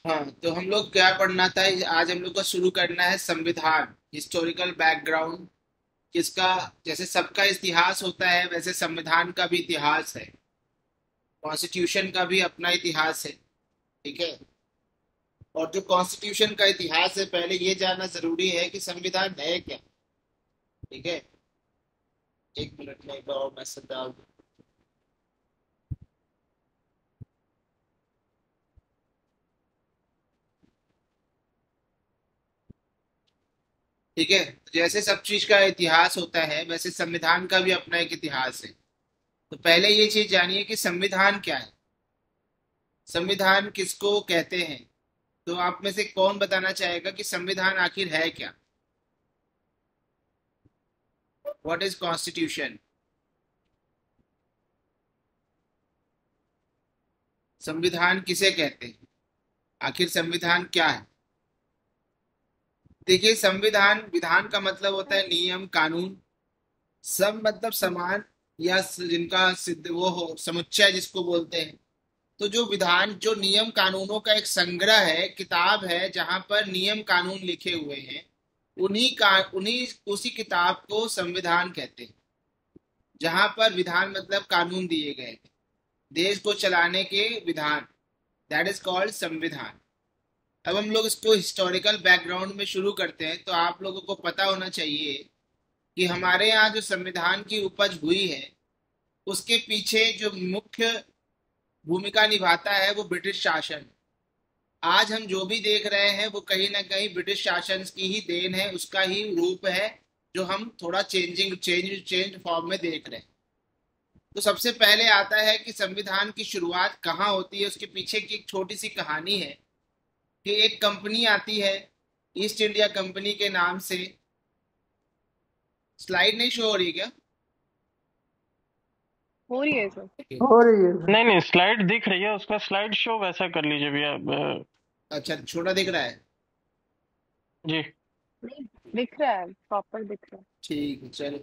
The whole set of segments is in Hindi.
हाँ, तो हम लोग क्या पढ़ना था? आज हम लोग को शुरू करना है संविधान, हिस्टोरिकल बैकग्राउंड। किसका? जैसे सबका इतिहास होता है वैसे संविधान का भी इतिहास है। कॉन्स्टिट्यूशन का भी अपना इतिहास है। ठीक है। और जो कॉन्स्टिट्यूशन का इतिहास है, पहले ये जानना जरूरी है कि संविधान है क्या। ठीक है। एक मिनट में एक बार और मैसेज डाल दूं। ठीक है। तो जैसे सब चीज का इतिहास होता है वैसे संविधान का भी अपना एक इतिहास है। तो पहले ये चीज जानिए कि संविधान क्या है। संविधान किसको कहते हैं? तो आप में से कौन बताना चाहेगा कि संविधान आखिर है क्या? What is constitution? संविधान किसे कहते हैं? आखिर संविधान क्या है? देखिए, संविधान, विधान का मतलब होता है नियम कानून। सब मतलब समान, या जिनका सिद्ध वो हो, समुच्चय जिसको बोलते हैं। तो जो विधान, जो नियम कानूनों का एक संग्रह है, किताब है जहां पर नियम कानून लिखे हुए हैं, उन्हीं उसी किताब को संविधान कहते हैं। जहां पर विधान मतलब कानून दिए गए हैं, देश को चलाने के विधान, दैट इज कॉल्ड संविधान। अब हम लोग इसको हिस्टोरिकल बैकग्राउंड में शुरू करते हैं। तो आप लोगों को पता होना चाहिए कि हमारे यहाँ जो संविधान की उपज हुई है, उसके पीछे जो मुख्य भूमिका निभाता है वो ब्रिटिश शासन। आज हम जो भी देख रहे हैं वो कहीं ना कहीं ब्रिटिश शासन की ही देन है, उसका ही रूप है, जो हम थोड़ा चेंज फॉर्म में देख रहे हैं। तो सबसे पहले आता है कि संविधान की शुरुआत कहाँ होती है। उसके पीछे की एक छोटी सी कहानी है कि एक कंपनी आती है, ईस्ट इंडिया कंपनी के नाम से। स्लाइड नहीं शो हो रही क्या? हो रही है सर। हो रही है सर। नहीं नहीं, स्लाइड दिख रही है, उसका स्लाइड शो वैसा कर लीजिए भैया। अच्छा, छोटा दिख रहा है। जी। नहीं, दिख रहा है, प्रॉपर दिख रहा है। ठीक है, चलो।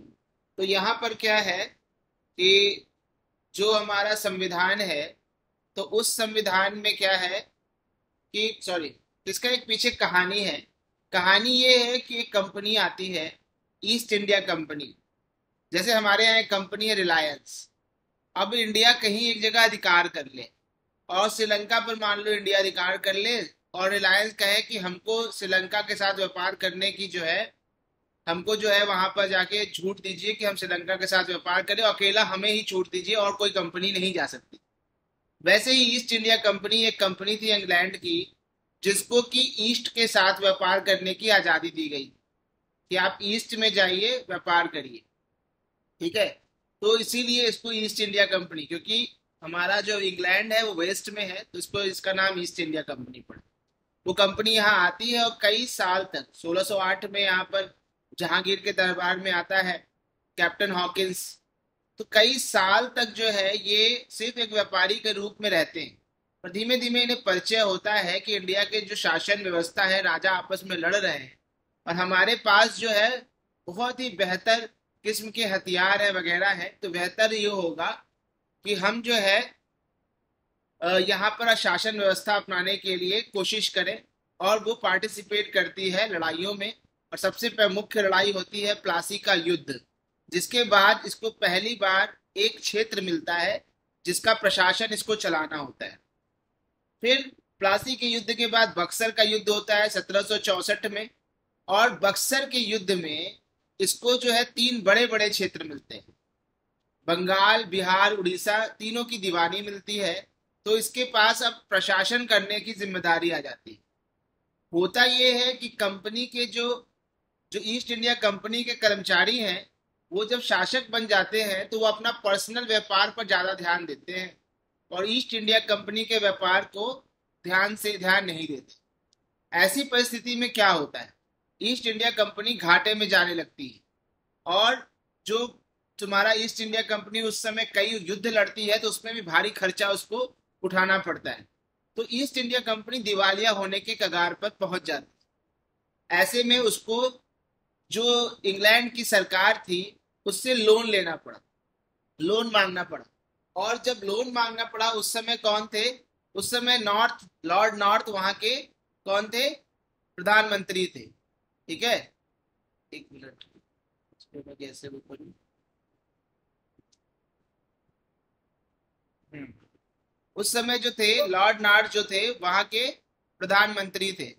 तो यहाँ पर क्या है कि जो हमारा संविधान है, तो उस संविधान में क्या है कि, सॉरी, इसका एक पीछे कहानी है। कहानी ये है कि एक कंपनी आती है, ईस्ट इंडिया कंपनी। जैसे हमारे यहाँ एक कंपनी है रिलायंस। अब इंडिया कहीं एक जगह अधिकार कर ले, और श्रीलंका पर मान लो इंडिया अधिकार कर ले, और रिलायंस कहे कि हमको श्रीलंका के साथ व्यापार करने की जो है, हमको जो है वहां पर जाके छूट दीजिए कि हम श्रीलंका के साथ व्यापार करें, और अकेला हमें ही छूट दीजिए और कोई कंपनी नहीं जा सकती। वैसे ही ईस्ट इंडिया कंपनी एक कंपनी थी इंग्लैंड की, जिसको कि ईस्ट के साथ व्यापार करने की आजादी दी गई कि आप ईस्ट में जाइए, व्यापार करिए। ठीक है। तो इसीलिए इसको ईस्ट इंडिया कंपनी, क्योंकि हमारा जो इंग्लैंड है वो वेस्ट में है, तो इसको, इसका नाम ईस्ट इंडिया कंपनी पड़ा। वो कंपनी यहाँ आती है और कई साल तक, 1608 में यहाँ पर जहांगीर के दरबार में आता है कैप्टन हॉकिंस। तो कई साल तक जो है ये सिर्फ एक व्यापारी के रूप में रहते हैं। पर धीमे धीमे इन्हें परिचय होता है कि इंडिया के जो शासन व्यवस्था है, राजा आपस में लड़ रहे हैं, और हमारे पास जो है बहुत ही बेहतर किस्म के हथियार है वगैरह है। तो बेहतर ये होगा कि हम जो है यहाँ पर शासन व्यवस्था अपनाने के लिए कोशिश करें। और वो पार्टिसिपेट करती है लड़ाइयों में। और सबसे मुख्य लड़ाई होती है प्लासी का युद्ध, जिसके बाद इसको पहली बार एक क्षेत्र मिलता है जिसका प्रशासन इसको चलाना होता है। फिर प्लासी के युद्ध के बाद बक्सर का युद्ध होता है 1764 में। और बक्सर के युद्ध में इसको जो है तीन बड़े बड़े क्षेत्र मिलते हैं, बंगाल, बिहार, उड़ीसा, तीनों की दीवानी मिलती है। तो इसके पास अब प्रशासन करने की जिम्मेदारी आ जाती है। होता यह है कि कंपनी के जो जो ईस्ट इंडिया कंपनी के कर्मचारी हैं, वो जब शासक बन जाते हैं तो वो अपना पर्सनल व्यापार पर ज्यादा ध्यान देते हैं, और ईस्ट इंडिया कंपनी के व्यापार को ध्यान नहीं देते। ऐसी परिस्थिति में क्या होता है, ईस्ट इंडिया कंपनी घाटे में जाने लगती है। और जो तुम्हारा ईस्ट इंडिया कंपनी उस समय कई युद्ध लड़ती है, तो उसमें भी भारी खर्चा उसको उठाना पड़ता है। तो ईस्ट इंडिया कंपनी दिवालिया होने के कगार पर पहुंच जाती है। ऐसे में उसको, जो इंग्लैंड की सरकार थी, उससे लोन लेना पड़ा, लोन मांगना पड़ा। और जब लोन मांगना पड़ा, उस समय कौन थे? उस समय लॉर्ड नॉर्थ वहां के कौन थे? प्रधानमंत्री थे। ठीक है, एक मिनट, इसको मैं कैसे वो करूं? उस समय जो थे लॉर्ड नॉर्थ जो थे वहां के प्रधानमंत्री थे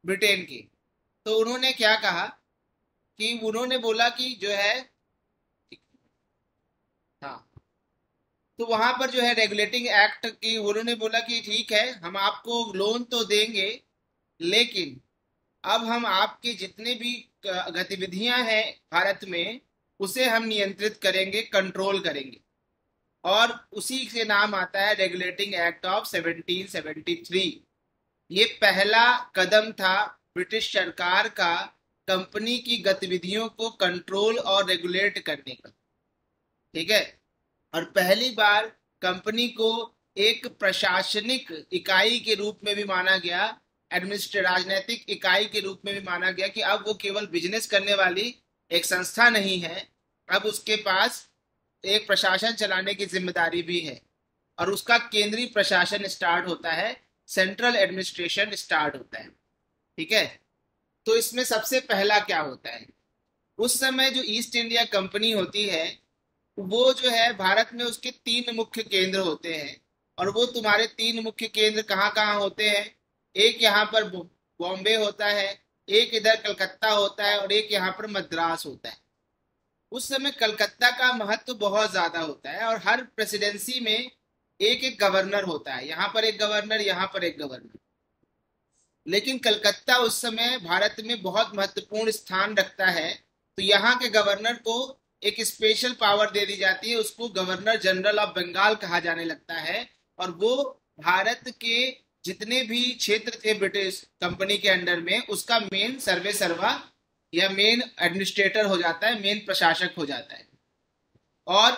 ब्रिटेन के। तो उन्होंने क्या कहा कि उन्होंने बोला कि जो है, हाँ, तो वहां पर जो है रेगुलेटिंग एक्ट की उन्होंने बोला कि ठीक है, हम आपको लोन तो देंगे, लेकिन अब हम आपके जितने भी गतिविधियां हैं भारत में उसे हम नियंत्रित करेंगे, कंट्रोल करेंगे। और उसी से नाम आता है रेगुलेटिंग एक्ट ऑफ 1773। ये पहला कदम था ब्रिटिश सरकार का कंपनी की गतिविधियों को कंट्रोल और रेगुलेट करने का। ठीक है, और पहली बार कंपनी को एक प्रशासनिक इकाई के रूप में भी माना गया, राजनीतिक इकाई के रूप में भी माना गया कि अब वो केवल बिजनेस करने वाली एक संस्था नहीं है, अब उसके पास एक प्रशासन चलाने की जिम्मेदारी भी है। और उसका केंद्रीय प्रशासन स्टार्ट होता है, सेंट्रल एडमिनिस्ट्रेशन स्टार्ट होता है। ठीक है, तो इसमें सबसे पहला क्या होता है? उस समय जो ईस्ट इंडिया कंपनी होती है वो जो है भारत में उसके 3 मुख्य केंद्र होते हैं। और वो तुम्हारे 3 मुख्य केंद्र कहाँ कहाँ होते हैं? एक यहाँ पर बॉम्बे होता है, एक इधर कलकत्ता होता है, और एक यहाँ पर मद्रास होता है। उस समय कलकत्ता का महत्व बहुत ज्यादा होता है और हर प्रेसिडेंसी में एक एक गवर्नर होता है, यहाँ पर एक गवर्नर, यहाँ पर एक गवर्नर। लेकिन कलकत्ता उस समय भारत में बहुत महत्वपूर्ण स्थान रखता है, तो यहाँ के गवर्नर को एक स्पेशल पावर दे दी जाती है, उसको गवर्नर जनरल ऑफ बंगाल कहा जाने लगता है। और वो भारत के जितने भी क्षेत्र थे ब्रिटिश कंपनी के अंडर में, उसका मेन सर्वे सर्वा या मेन एडमिनिस्ट्रेटर हो जाता है, मेन प्रशासक हो जाता है। और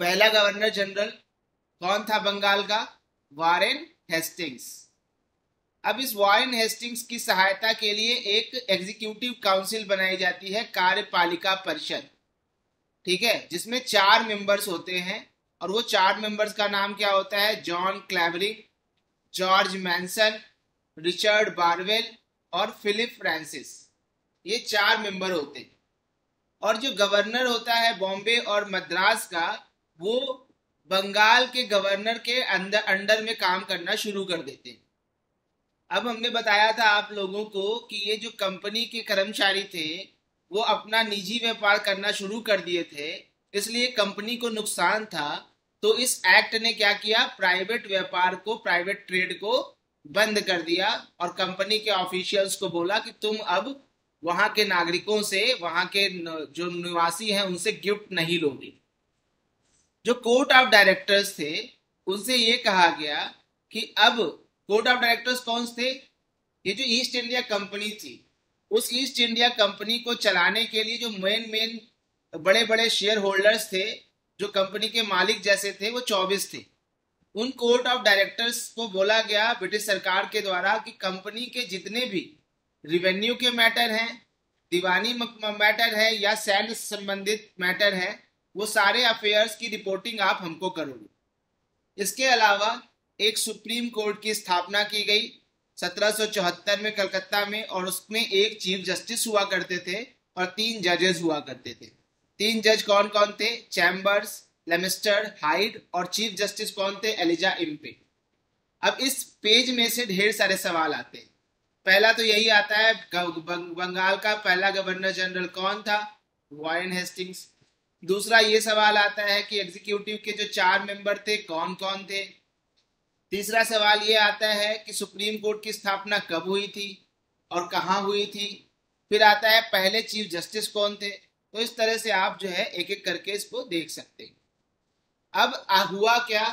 पहला गवर्नर जनरल कौन था बंगाल का? Warren Hastings. अब इस वारेन हेस्टिंग्स की सहायता के लिए एक एग्जीक्यूटिव काउंसिल बनाई जाती है, कार्यपालिका परिषद। ठीक है, जिसमें 4 मेंबर्स होते हैं। और वो 4 मेंबर्स का नाम क्या होता है? John Clavering, George Monson, Richard Barwell और फिलिप फ्रांसिस। ये 4 मेंबर होते हैं। और जो गवर्नर होता है बॉम्बे और मद्रास का, वो बंगाल के गवर्नर के अंडर में काम करना शुरू कर देते हैं। अब हमने बताया था आप लोगों को कि ये जो कंपनी के कर्मचारी थे वो अपना निजी व्यापार करना शुरू कर दिए थे, इसलिए कंपनी को नुकसान था। तो इस एक्ट ने क्या किया? प्राइवेट व्यापार को, प्राइवेट ट्रेड को बंद कर दिया और कंपनी के ऑफिशियल्स को बोला कि तुम अब वहां के नागरिकों से, वहां के जो निवासी हैं उनसे गिफ्ट नहीं लोगे। जो कोर्ट ऑफ डायरेक्टर्स थे उनसे ये कहा गया कि अब कोर्ट ऑफ डायरेक्टर्स कौन थे? ये जो ईस्ट इंडिया कंपनी थी, उस ईस्ट इंडिया कंपनी को चलाने के लिए जो मेन बड़े बड़े शेयर होल्डर्स थे, जो कंपनी के मालिक जैसे थे, वो 24 थे। उन कोर्ट ऑफ डायरेक्टर्स को बोला गया ब्रिटिश सरकार के द्वारा कि कंपनी के जितने भी रिवेन्यू के मैटर हैं, दीवानी मैटर है या सैन्य संबंधित मैटर है, वो सारे अफेयर्स की रिपोर्टिंग आप हमको करोगे। इसके अलावा एक सुप्रीम कोर्ट की स्थापना की गई 1774 में कलकत्ता में, और उसमें एक चीफ जस्टिस हुआ करते थे और 3 जजेस हुआ करते थे। 3 जज कौन कौन थे? चैम्बर्स, लेमिस्टर, हाइड, और चीफ जस्टिस कौन थे? Elijah Impey. अब इस पेज में से ढेर सारे सवाल आते हैं। पहला तो यही आता है, बंगाल का पहला गवर्नर जनरल कौन था? Warren Hastings. दूसरा ये सवाल आता है कि एग्जीक्यूटिव के जो 4 मेंबर थे कौन कौन थे। तीसरा सवाल ये आता है कि सुप्रीम कोर्ट की स्थापना कब हुई थी और कहाँ हुई थी। फिर आता है पहले चीफ जस्टिस कौन थे। तो इस तरह से आप जो है एक एक करके इसको देख सकते हैं। अब हुआ क्या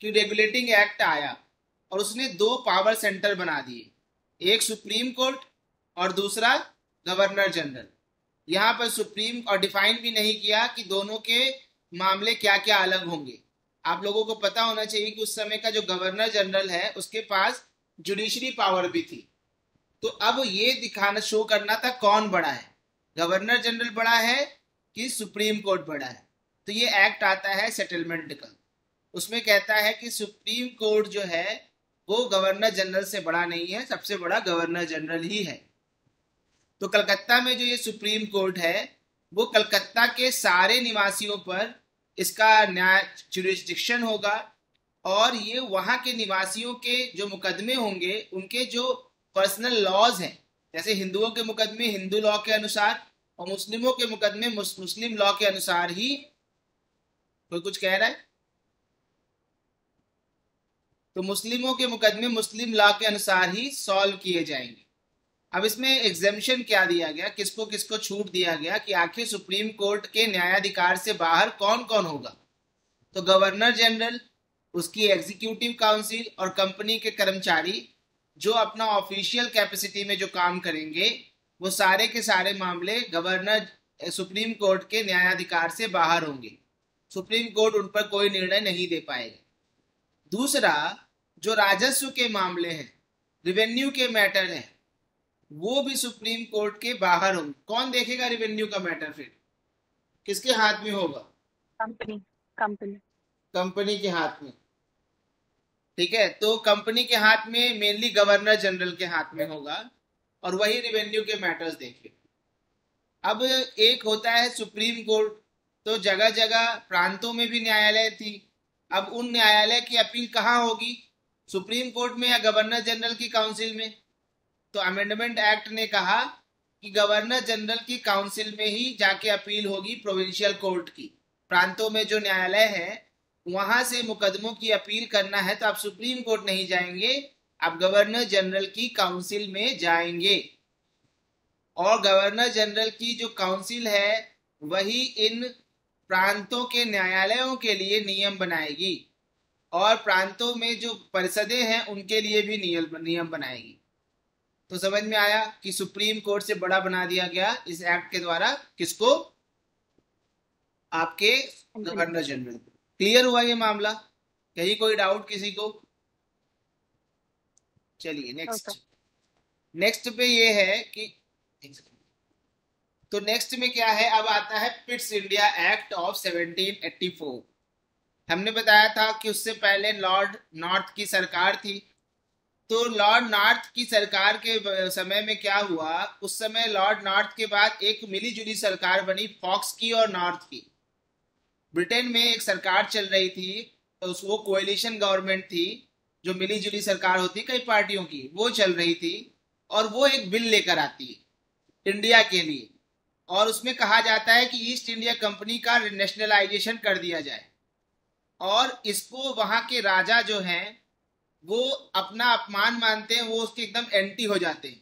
कि रेगुलेटिंग एक्ट आया और उसने 2 पावर सेंटर बना दिए, एक सुप्रीम कोर्ट और दूसरा गवर्नर जनरल। यहाँ पर सुप्रीम और डिफाइन भी नहीं किया कि दोनों के मामले क्या क्या अलग होंगे। आप लोगों को पता होना चाहिए कि उस समय का जो गवर्नर जनरल है उसके पास जुडिशरी पावर भी थी। तो अब ये दिखाना, शो करना था कौन बड़ा है, गवर्नर जनरल बड़ा है कि सुप्रीम कोर्ट बड़ा है। तो ये एक्ट आता है सेटलमेंट का। उसमें कहता है कि सुप्रीम कोर्ट जो है वो गवर्नर जनरल से बड़ा नहीं है, सबसे बड़ा गवर्नर जनरल ही है। तो कलकत्ता में जो ये सुप्रीम कोर्ट है वो कलकत्ता के सारे निवासियों पर इसका न्याय जुरिस्डिक्शन होगा, और ये वहां के निवासियों के जो मुकदमे होंगे उनके जो पर्सनल लॉज हैं, जैसे हिंदुओं के मुकदमे हिंदू लॉ के अनुसार और मुस्लिमों के मुकदमे मुस्लिम लॉ के अनुसार ही। कोई कुछ कह रहा है? तो मुस्लिमों के मुकदमे मुस्लिम लॉ के अनुसार ही सॉल्व किए जाएंगे। अब इसमें एग्जेम्पशन क्या दिया गया, किसको किसको छूट दिया गया कि आखिर सुप्रीम कोर्ट के न्यायाधिकार से बाहर कौन कौन होगा। तो गवर्नर जनरल, उसकी एग्जीक्यूटिव काउंसिल और कंपनी के कर्मचारी जो अपना ऑफिशियल कैपेसिटी में जो काम करेंगे वो सारे के सारे मामले गवर्नर सुप्रीम कोर्ट के न्यायाधिकार से बाहर होंगे। सुप्रीम कोर्ट उन पर कोई निर्णय नहीं दे पाएगा। दूसरा, जो राजस्व के मामले हैं, रिवेन्यू के मैटर हैं, वो भी सुप्रीम कोर्ट के बाहर होंगे। कौन देखेगा रिवेन्यू का मैटर? फिर किसके हाथ में होगा? कंपनी कंपनी कंपनी के हाथ में। ठीक है, तो कंपनी के हाथ में मेनली गवर्नर जनरल के हाथ में होगा और वही रिवेन्यू के मैटर्स देखे। अब एक होता है सुप्रीम कोर्ट, तो जगह जगह प्रांतों में भी न्यायालय थी। अब उन न्यायालय की अपील कहाँ होगी? सुप्रीम कोर्ट में या गवर्नर जनरल की काउंसिल में? तो अमेंडमेंट एक्ट ने कहा कि गवर्नर जनरल की काउंसिल में ही जाके अपील होगी प्रोविंशियल कोर्ट की। प्रांतों में जो न्यायालय है वहां से मुकदमों की अपील करना है तो आप सुप्रीम कोर्ट नहीं जाएंगे, आप गवर्नर जनरल की काउंसिल में जाएंगे। और गवर्नर जनरल की जो काउंसिल है वही इन प्रांतों के न्यायालयों के लिए नियम बनाएगी और प्रांतों में जो परिषदें हैं उनके लिए भी नियम बनाएगी। तो समझ में आया कि सुप्रीम कोर्ट से बड़ा बना दिया गया इस एक्ट के द्वारा किसको? आपके गवर्नर जनरल। क्लियर हुआ ये मामला? कहीं कोई डाउट किसी को? चलिए नेक्स्ट। नेक्स्ट पे ये है कि तो नेक्स्ट में क्या है, अब आता है पिट्स इंडिया एक्ट ऑफ 1784। हमने बताया था कि उससे पहले लॉर्ड नॉर्थ की सरकार थी। तो लॉर्ड नॉर्थ की सरकार के समय में क्या हुआ, उस समय लॉर्ड नॉर्थ के बाद एक मिली जुली सरकार बनी फॉक्स की और नॉर्थ की। ब्रिटेन में एक सरकार चल रही थी, तो वो कोएलिशन गवर्नमेंट थी, जो मिली जुली सरकार होती कई पार्टियों की, वो चल रही थी। और वो एक बिल लेकर आती है इंडिया के लिए, और उसमें कहा जाता है कि ईस्ट इंडिया कंपनी का नेशनलाइजेशन कर दिया जाए और इसको वहां के राजा जो हैं वो अपना अपमान मानते हैं, वो उसके एकदम एंटी हो जाते हैं।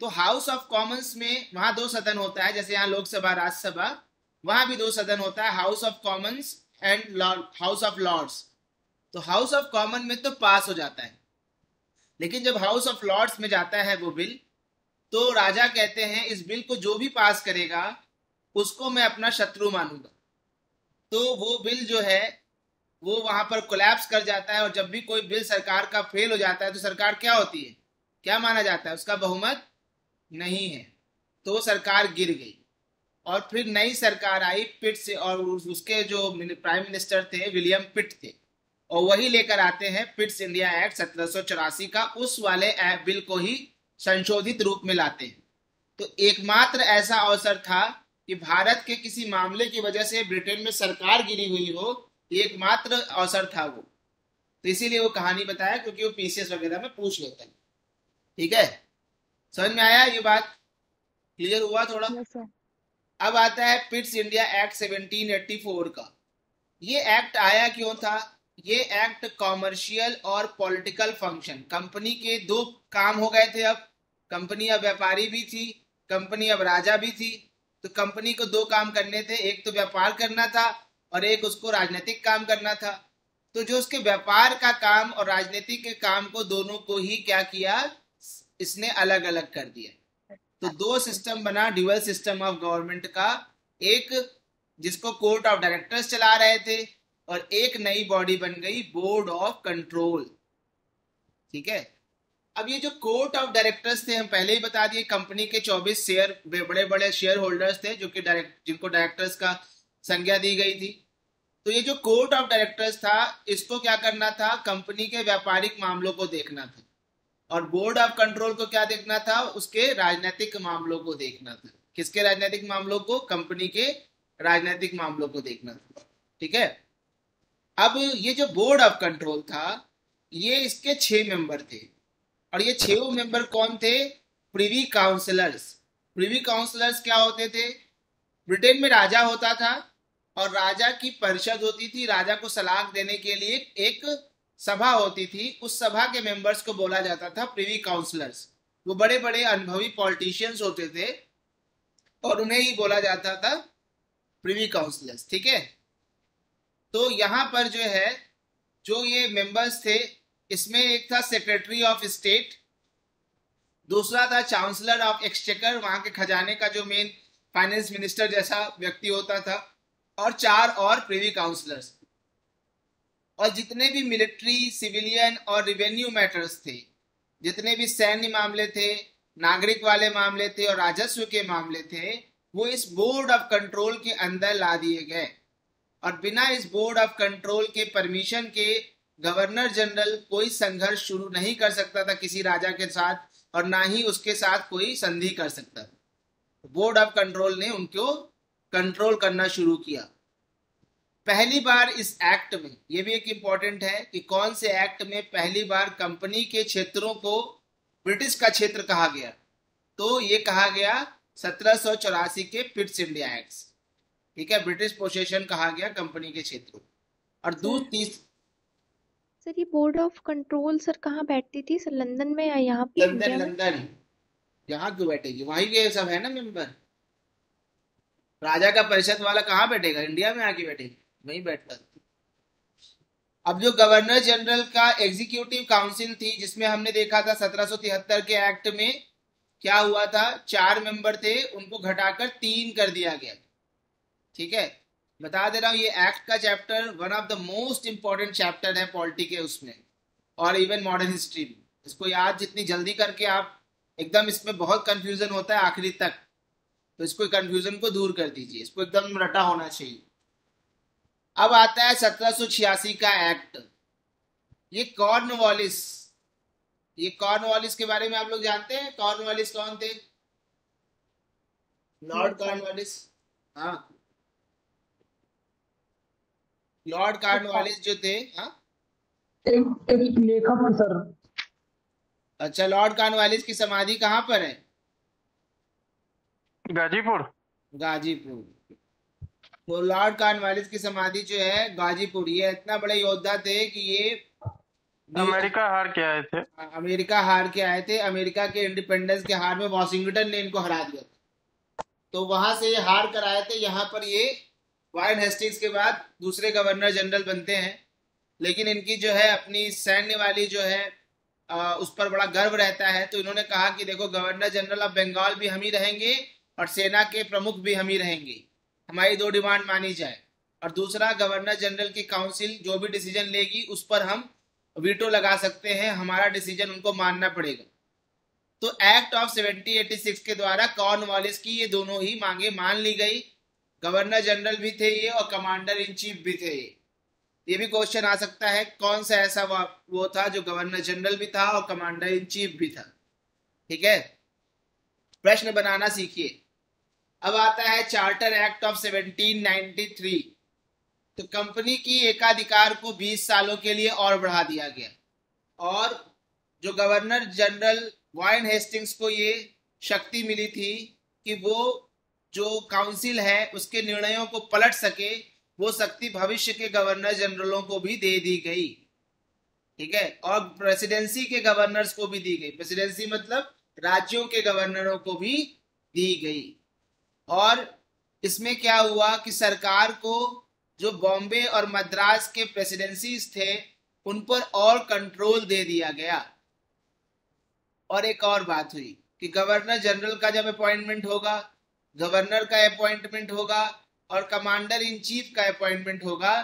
तो हाउस ऑफ कॉमन्स में वहां दो सदन होता है, जैसे यहाँ लोकसभा राज्यसभा, वहां भी दो सदन होता है, House of Commons and House of Lords. तो हाउस ऑफ कॉमन में तो पास हो जाता है, लेकिन जब हाउस ऑफ लॉर्ड्स में जाता है वो बिल, तो राजा कहते हैं इस बिल को जो भी पास करेगा उसको मैं अपना शत्रु मानूंगा। तो वो बिल जो है वो वहां पर कोलैप्स कर जाता है, और जब भी कोई बिल सरकार का फेल हो जाता है तो सरकार क्या होती है, क्या माना जाता है, उसका बहुमत नहीं है, तो वो सरकार गिर गई। और फिर नई सरकार आई पिट से, और उसके जो प्राइम मिनिस्टर थे विलियम पिट थे, और वही लेकर आते हैं पिट्स इंडिया एक्ट 1784 का, उस वाले बिल को ही संशोधित रूप में लाते हैं। तो एकमात्र ऐसा अवसर था कि भारत के किसी मामले की वजह से ब्रिटेन में सरकार गिरी हुई हो, एकमात्र अवसर था वो। तो इसीलिए वो कहानी बताया, क्योंकि वो पीसीएस वगैरह में पूछ लेते हैं। ठीक है, समझ में आया ये बात? क्लियर हुआ थोड़ा? अब आता है पिट्स इंडिया एक्ट 1784 का। ये एक्ट आया क्यों था? ये एक्ट कॉमर्शियल और पॉलिटिकल फंक्शन, कंपनी के दो काम हो गए थे। अब कंपनी अब व्यापारी भी थी, कंपनी अब राजा भी थी। तो कंपनी को दो काम करने थे, एक तो व्यापार करना था और एक उसको राजनीतिक काम करना था। तो जो उसके व्यापार का काम और राजनीतिक के काम को दोनों को ही क्या किया, इसने अलग अलग कर दिया। तो दो सिस्टम बना, ड्यूअल सिस्टम ऑफ गवर्नमेंट का, एक जिसको कोर्ट ऑफ डायरेक्टर्स चला रहे थे और एक नई बॉडी बन गई बोर्ड ऑफ कंट्रोल। ठीक है, अब ये जो कोर्ट ऑफ डायरेक्टर्स थे, हम पहले ही बता दिए, कंपनी के 24 शेयर बड़े बड़े शेयर होल्डर्स थे जो कि जिनको डायरेक्टर्स का संज्ञा दी गई थी। तो ये जो कोर्ट ऑफ डायरेक्टर्स था, इसको क्या करना था, कंपनी के व्यापारिक मामलों को देखना था, और बोर्ड ऑफ कंट्रोल को क्या देखना था, उसके राजनीतिक मामलों को देखना था। किसके राजनीतिक मामलों को? कंपनी के राजनीतिक मामलों को देखना था। ठीक है। अब ये जो बोर्ड ऑफ कंट्रोल था, ये इसके 6 मेंबर थे, और ये 6 मेंबर कौन थे? Privy counsellors. प्रिवी काउंसलर्स क्या होते थे? ब्रिटेन में राजा होता था, और राजा की परिषद होती थी, राजा को सलाह देने के लिए एक सभा होती थी, उस सभा के मेंबर्स को बोला जाता था प्रिवी काउंसलर्स। वो बड़े बड़े अनुभवी पॉलिटिशियंस होते थे, और उन्हें ही बोला जाता था प्रिवी काउंसलर्स। ठीक है। तो यहाँ पर जो है, जो ये मेंबर्स थे, इसमें एक था सेक्रेटरी ऑफ स्टेट, दूसरा था चांसलर ऑफ एक्सचेकर, वहां के खजाने का जो मेन फाइनेंस मिनिस्टर जैसा व्यक्ति होता था, और 4 और प्रिवी काउंसलर्स। और जितने भी मिलिट्री, सिविलियन और रिवेन्यू मैटर्स थे, जितने भी सैन्य मामले थे, नागरिक वाले मामले थे और राजस्व के मामले थे, वो इस बोर्ड ऑफ कंट्रोल के अंदर ला दिए गए। और बिना इस बोर्ड ऑफ कंट्रोल के परमिशन के गवर्नर जनरल कोई संघर्ष शुरू नहीं कर सकता था किसी राजा के साथ, और ना ही उसके साथ कोई संधि कर सकता था। बोर्ड ऑफ कंट्रोल ने उनको कंट्रोल करना शुरू किया। पहली बार इस एक्ट में, ये भी एक इंपॉर्टेंट है कि कौन से एक्ट में पहली बार कंपनी के क्षेत्रों को ब्रिटिश का क्षेत्र कहा गया, तो ये कहा गया 1784 के पिट्स इंडिया एक्ट। ठीक है, ब्रिटिश पोसेशन कहा गया कंपनी के क्षेत्रों। और सर ये बोर्ड ऑफ कंट्रोल सर कहाँ बैठती थी सर, लंदन में या यहाँ पे इंडिया में? लंदन। यहाँ क्यों बैठेगी, वहीं के सब है ना मेंबर। राजा का परिषद वाला कहाँ बैठेगा, इंडिया में आके बैठेगा, वहीं बैठता। अब जो गवर्नर जनरल का एग्जीक्यूटिव काउंसिल थी, जिसमें हमने देखा था 1773 के एक्ट में क्या हुआ था, 4 मेंबर थे, उनको घटाकर 3 कर दिया गया। ठीक है, बता दे रहा हूं, ये एक्ट का chapter one of the most important chapter है पॉलिटी के उसमें, और इवन मॉडर्न हिस्ट्री में। इसको याद जितनी जल्दी करके आप, एकदम इसमें बहुत कंफ्यूजन होता है आखिरी तक, तो इसको कंफ्यूजन को दूर कर दीजिए, इसको एकदम रटा होना चाहिए। अब आता है 1786 का एक्ट। ये कॉर्नवालिस, ये कॉर्नवालिस के बारे में आप लोग जानते हैं? कॉर्नवालिस कौन थे? Lord Cornwallis. हाँ, लॉर्ड कॉर्नवालिस जो थे, हाँ, एक लेखक थे सर। अच्छा, लॉर्ड कॉर्नवालिस की समाधि कहाँ पर है? गाजीपुर। गाजीपुर। तो लॉर्ड कॉर्नवालिस की समाधि जो है गाजीपुर। ये इतना बड़े योद्धा थे कि ये अमेरिका हार के आए थे। अमेरिका हार के आए थे। अमेरिका के इंडिपेंडेंस के हार में वॉशिंगटन ने इनको हरा दिया था, तो वहां से ये हार कर आए थे। यहाँ पर ये वारेन हेस्टिंग्स के बाद दूसरे गवर्नर जनरल बनते हैं, लेकिन इनकी जो है अपनी सैन्य वाली जो है उस पर बड़ा गर्व रहता है। तो इन्होंने कहा कि देखो, गवर्नर जनरल ऑफ बंगाल भी हम ही रहेंगे और सेना के प्रमुख भी हम ही रहेंगे, हमारी 2 डिमांड मानी जाए। और दूसरा, गवर्नर जनरल की काउंसिल जो भी डिसीजन लेगी उस पर हम वीटो लगा सकते हैं, हमारा डिसीजन उनको मानना पड़ेगा। तो एक्ट ऑफ 1786 के द्वारा कॉर्नवालिस की ये दोनों ही मांगे मान ली गई। गवर्नर जनरल भी थे ये और कमांडर इन चीफ भी थे ये भी क्वेश्चन आ सकता है, कौन सा ऐसा वो था जो गवर्नर जनरल भी था और कमांडर इन चीफ भी था। ठीक है, प्रश्न बनाना सीखिए। अब आता है चार्टर एक्ट ऑफ 1793। तो कंपनी की एकाधिकार को 20 सालों के लिए और बढ़ा दिया गया, और जो गवर्नर जनरल वारेन हेस्टिंग्स को ये शक्ति मिली थी कि वो जो काउंसिल है उसके निर्णयों को पलट सके, वो शक्ति भविष्य के गवर्नर जनरलों को भी दे दी गई। ठीक है, और प्रेसिडेंसी के गवर्नर्स को भी दी गई। प्रेसिडेंसी मतलब राज्यों के गवर्नरों को भी दी गई। और इसमें क्या हुआ कि सरकार को जो बॉम्बे और मद्रास के प्रेसिडेंसीज थे उन पर और कंट्रोल दे दिया गया। और एक और बात हुई कि गवर्नर जनरल का जब अपॉइंटमेंट होगा, गवर्नर का अपॉइंटमेंट होगा और कमांडर इन चीफ का अपॉइंटमेंट होगा,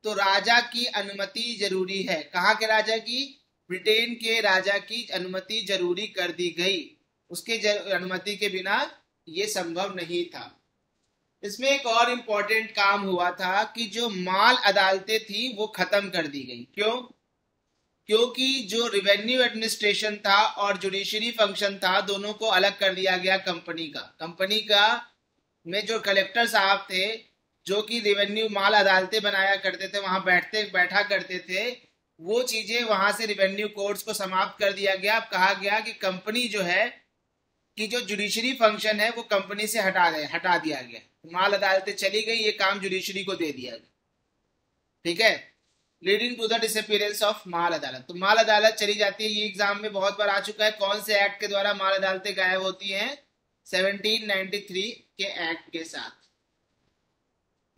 तो राजा की अनुमति जरूरी है। कहाँ के राजा की? ब्रिटेन के राजा की अनुमति जरूरी कर दी गई। उसके अनुमति के बिना ये संभव नहीं था। इसमें एक और इम्पोर्टेंट काम हुआ था कि जो माल अदालतें थी वो खत्म कर दी गई। क्यों? क्योंकि जो रिवेन्यू एडमिनिस्ट्रेशन था और जुडिशरी फंक्शन था, दोनों को अलग कर दिया गया कंपनी का। कंपनी का में जो कलेक्टर साहब थे, जो कि रिवेन्यू माल अदालतें बनाया करते थे, वहां बैठा करते थे, वो चीजें वहां से रिवेन्यू कोर्ट्स को समाप्त कर दिया गया। अब कहा गया कि कंपनी जो है कि जो जुडिशरी फंक्शन है वो कंपनी से हटा दिया गया। माल अदालतें चली गई, ये काम जुडिशरी को दे दिया गया। ठीक है, leading to the disappearance of Mal Adalat. तो माल अदालत चली जाती है। ये एग्जाम में बहुत बार आ चुका है। कौन से एक्ट के द्वारा माल अदालतें गायब होती हैं? 1793 के एक्ट के साथ।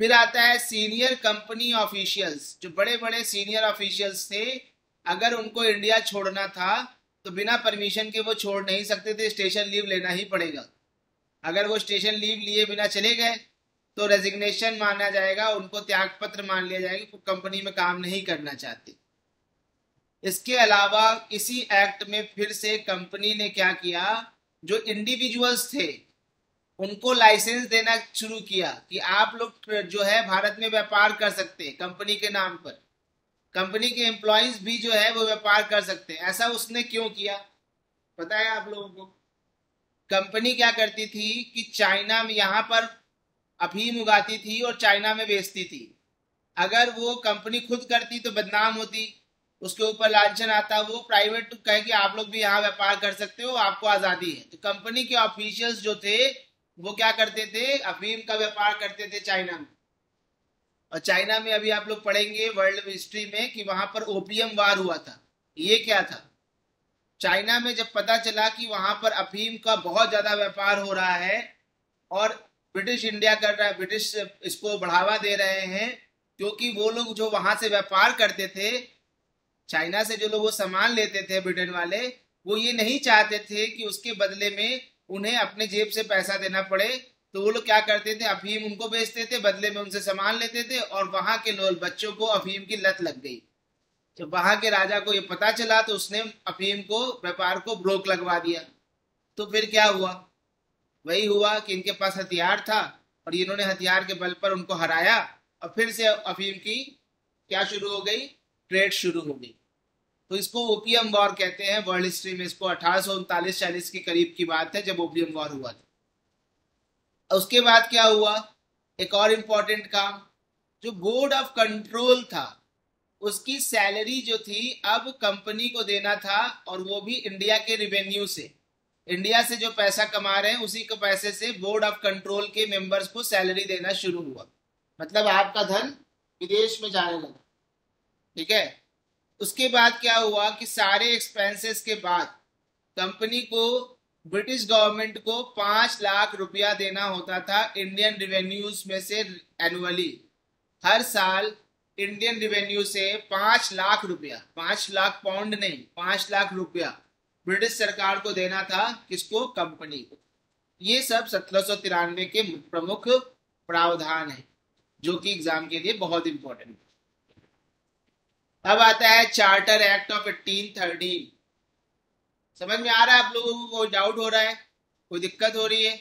फिर आता है सीनियर कंपनी ऑफिशियल्स। जो बड़े बड़े सीनियर ऑफिशियल्स थे, अगर उनको इंडिया छोड़ना था तो बिना परमिशन के वो छोड़ नहीं सकते थे, स्टेशन लीव लेना ही पड़ेगा। अगर वो स्टेशन लीव लिए बिना चले गए तो रेजिग्नेशन माना जाएगा, उनको त्याग पत्र मान लिया जाएगा, वो कंपनी में काम नहीं करना चाहते। इसके अलावा इसी एक्ट में फिर से कंपनी ने क्या किया, जो इंडिविजुअल्स थे उनको लाइसेंस देना शुरू किया कि आप लोग जो है भारत में व्यापार कर सकते हैं कंपनी के नाम पर। कंपनी के एम्प्लॉइज भी जो है वो व्यापार कर सकते हैं। ऐसा उसने क्यों किया पता है आप लोगों को? कंपनी क्या करती थी कि चाइना में यहाँ पर अफीम उगाती थी और चाइना में बेचती थी। अगर वो कंपनी खुद करती तो बदनाम होती, उसके ऊपर लांछन आता। वो प्राइवेट कहे कि आप लोग भी यहाँ व्यापार कर सकते हो, आपको आजादी है। तो कंपनी के ऑफिशियल्स जो थे वो क्या करते थे, अफीम का व्यापार करते थे चाइना में। और चाइना में अभी आप लोग पढ़ेंगे वर्ल्ड हिस्ट्री में कि वहां पर ओपियम वार हुआ था। ये क्या था? चाइना में जब पता चला कि वहां पर अफीम का बहुत ज्यादा व्यापार हो रहा है और ब्रिटिश इंडिया कर रहा है, ब्रिटिश इसको बढ़ावा दे रहे हैं, क्योंकि वो लोग जो वहां से व्यापार करते थे, चाइना से जो लोग वो सामान लेते थे ब्रिटेन वाले, वो ये नहीं चाहते थे कि उसके बदले में उन्हें अपने जेब से पैसा देना पड़े। तो वो लोग क्या करते थे, अफीम उनको बेचते थे, बदले में उनसे सामान लेते थे, और वहां के लोग बच्चों को अफीम की लत लग गई। जब वहां के राजा को ये पता चला तो उसने अफीम को व्यापार को रोक लगवा दिया। तो फिर क्या हुआ? वही हुआ कि इनके पास हथियार था और इन्होंने हथियार के बल पर उनको हराया, और फिर से अफीम की क्या शुरू हो गई, ट्रेड शुरू हो गई। तो इसको ओपियम वॉर कहते हैं वर्ल्ड हिस्ट्री में। इसको 1839-40 के करीब की बात है जब ओपियम वॉर हुआ था। उसके बाद क्या हुआ, एक और इम्पोर्टेंट काम, जो बोर्ड ऑफ कंट्रोल था उसकी सैलरी जो थी अब कंपनी को देना था, और वो भी इंडिया के रिवेन्यू से। इंडिया से जो पैसा कमा रहे हैं उसी के पैसे से बोर्ड ऑफ कंट्रोल के मेंबर्स को सैलरी देना शुरू हुआ। मतलब आपका धन विदेश में जाने लगा। ठीक है, उसके बाद क्या हुआ कि सारे एक्सपेंसेस के बाद कंपनी को, ब्रिटिश गवर्नमेंट को 5 लाख रुपया देना होता था इंडियन रिवेन्यूज में से एनुअली। हर साल इंडियन रिवेन्यू से 5 लाख रुपया, 5 लाख पाउंड नहीं, 5 लाख रुपया ब्रिटिश सरकार को देना था। किसको? कंपनी को। ये सब 1793 के प्रमुख प्रावधान है जो कि एग्जाम के लिए बहुत इंपॉर्टेंट है। अब आता है चार्टर एक्ट ऑफ 1813। समझ में आ रहा है आप लोगों को? कोई डाउट हो रहा है, कोई दिक्कत हो रही है?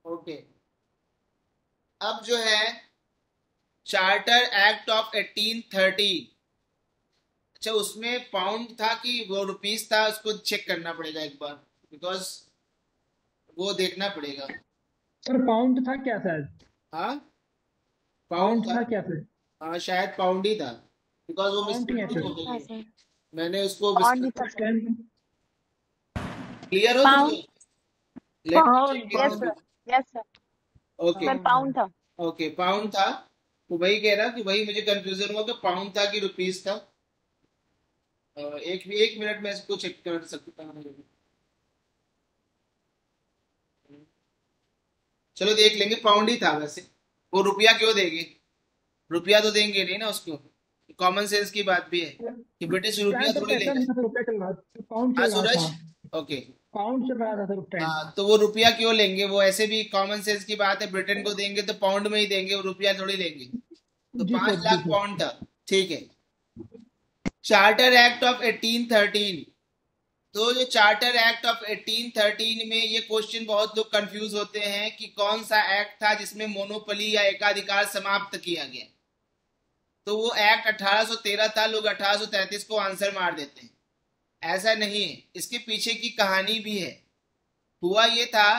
ओके, अब जो है चार्टर एक्ट ऑफ 1813, अच्छा उसमें पाउंड था कि वो रुपीस था, उसको चेक करना पड़ेगा एक बार, बिकॉज वो देखना पड़ेगा। सर पाउंड था क्या शायद? हाँ पाउंड था क्या सर? हाँ शायद पाउंड ही था, बिकॉज वो मिस्टेक हो गई। मैंने उसको क्लियर हो ओके पाउंड था। ओके पाउंड था, तो वही कह रहा कि वही मुझे कंफ्यूजन हुआ कि पाउंड था कि रुपीस था। एक मिनट में इसको चेक कर सकता हूँ। चलो देख लेंगे, पाउंड ही था वैसे। वो रुपया क्यों देंगे, रुपया तो देंगे नहीं ना उसको। कॉमन सेंस की बात भी है कि ब्रिटिश रुपया थोड़ी लेंगे। हाँ सूरज, ओके पाउंड चल रहा था सर उस टाइम। हाँ तो वो रुपया क्यों लेंगे, वो ऐसे भी कॉमन सेंस की बात है। ब्रिटेन को देंगे तो पाउंड में ही देंगे, वो रुपया थोड़ी लेंगे। तो 5 लाख पाउंड था। ठीक है, चार्टर एक्ट ऑफ 1813 तो जो चार्टर एक्ट ऑफ 1813 में ये क्वेश्चन बहुत लोग कंफ्यूज होते हैं कि कौन सा एक्ट था जिसमें मोनोपोली या एकाधिकार समाप्त किया गया। तो वो एक्ट 1813 था, लोग 1833 को आंसर मार देते हैं। ऐसा नहीं है, इसके पीछे की कहानी भी है। हुआ ये था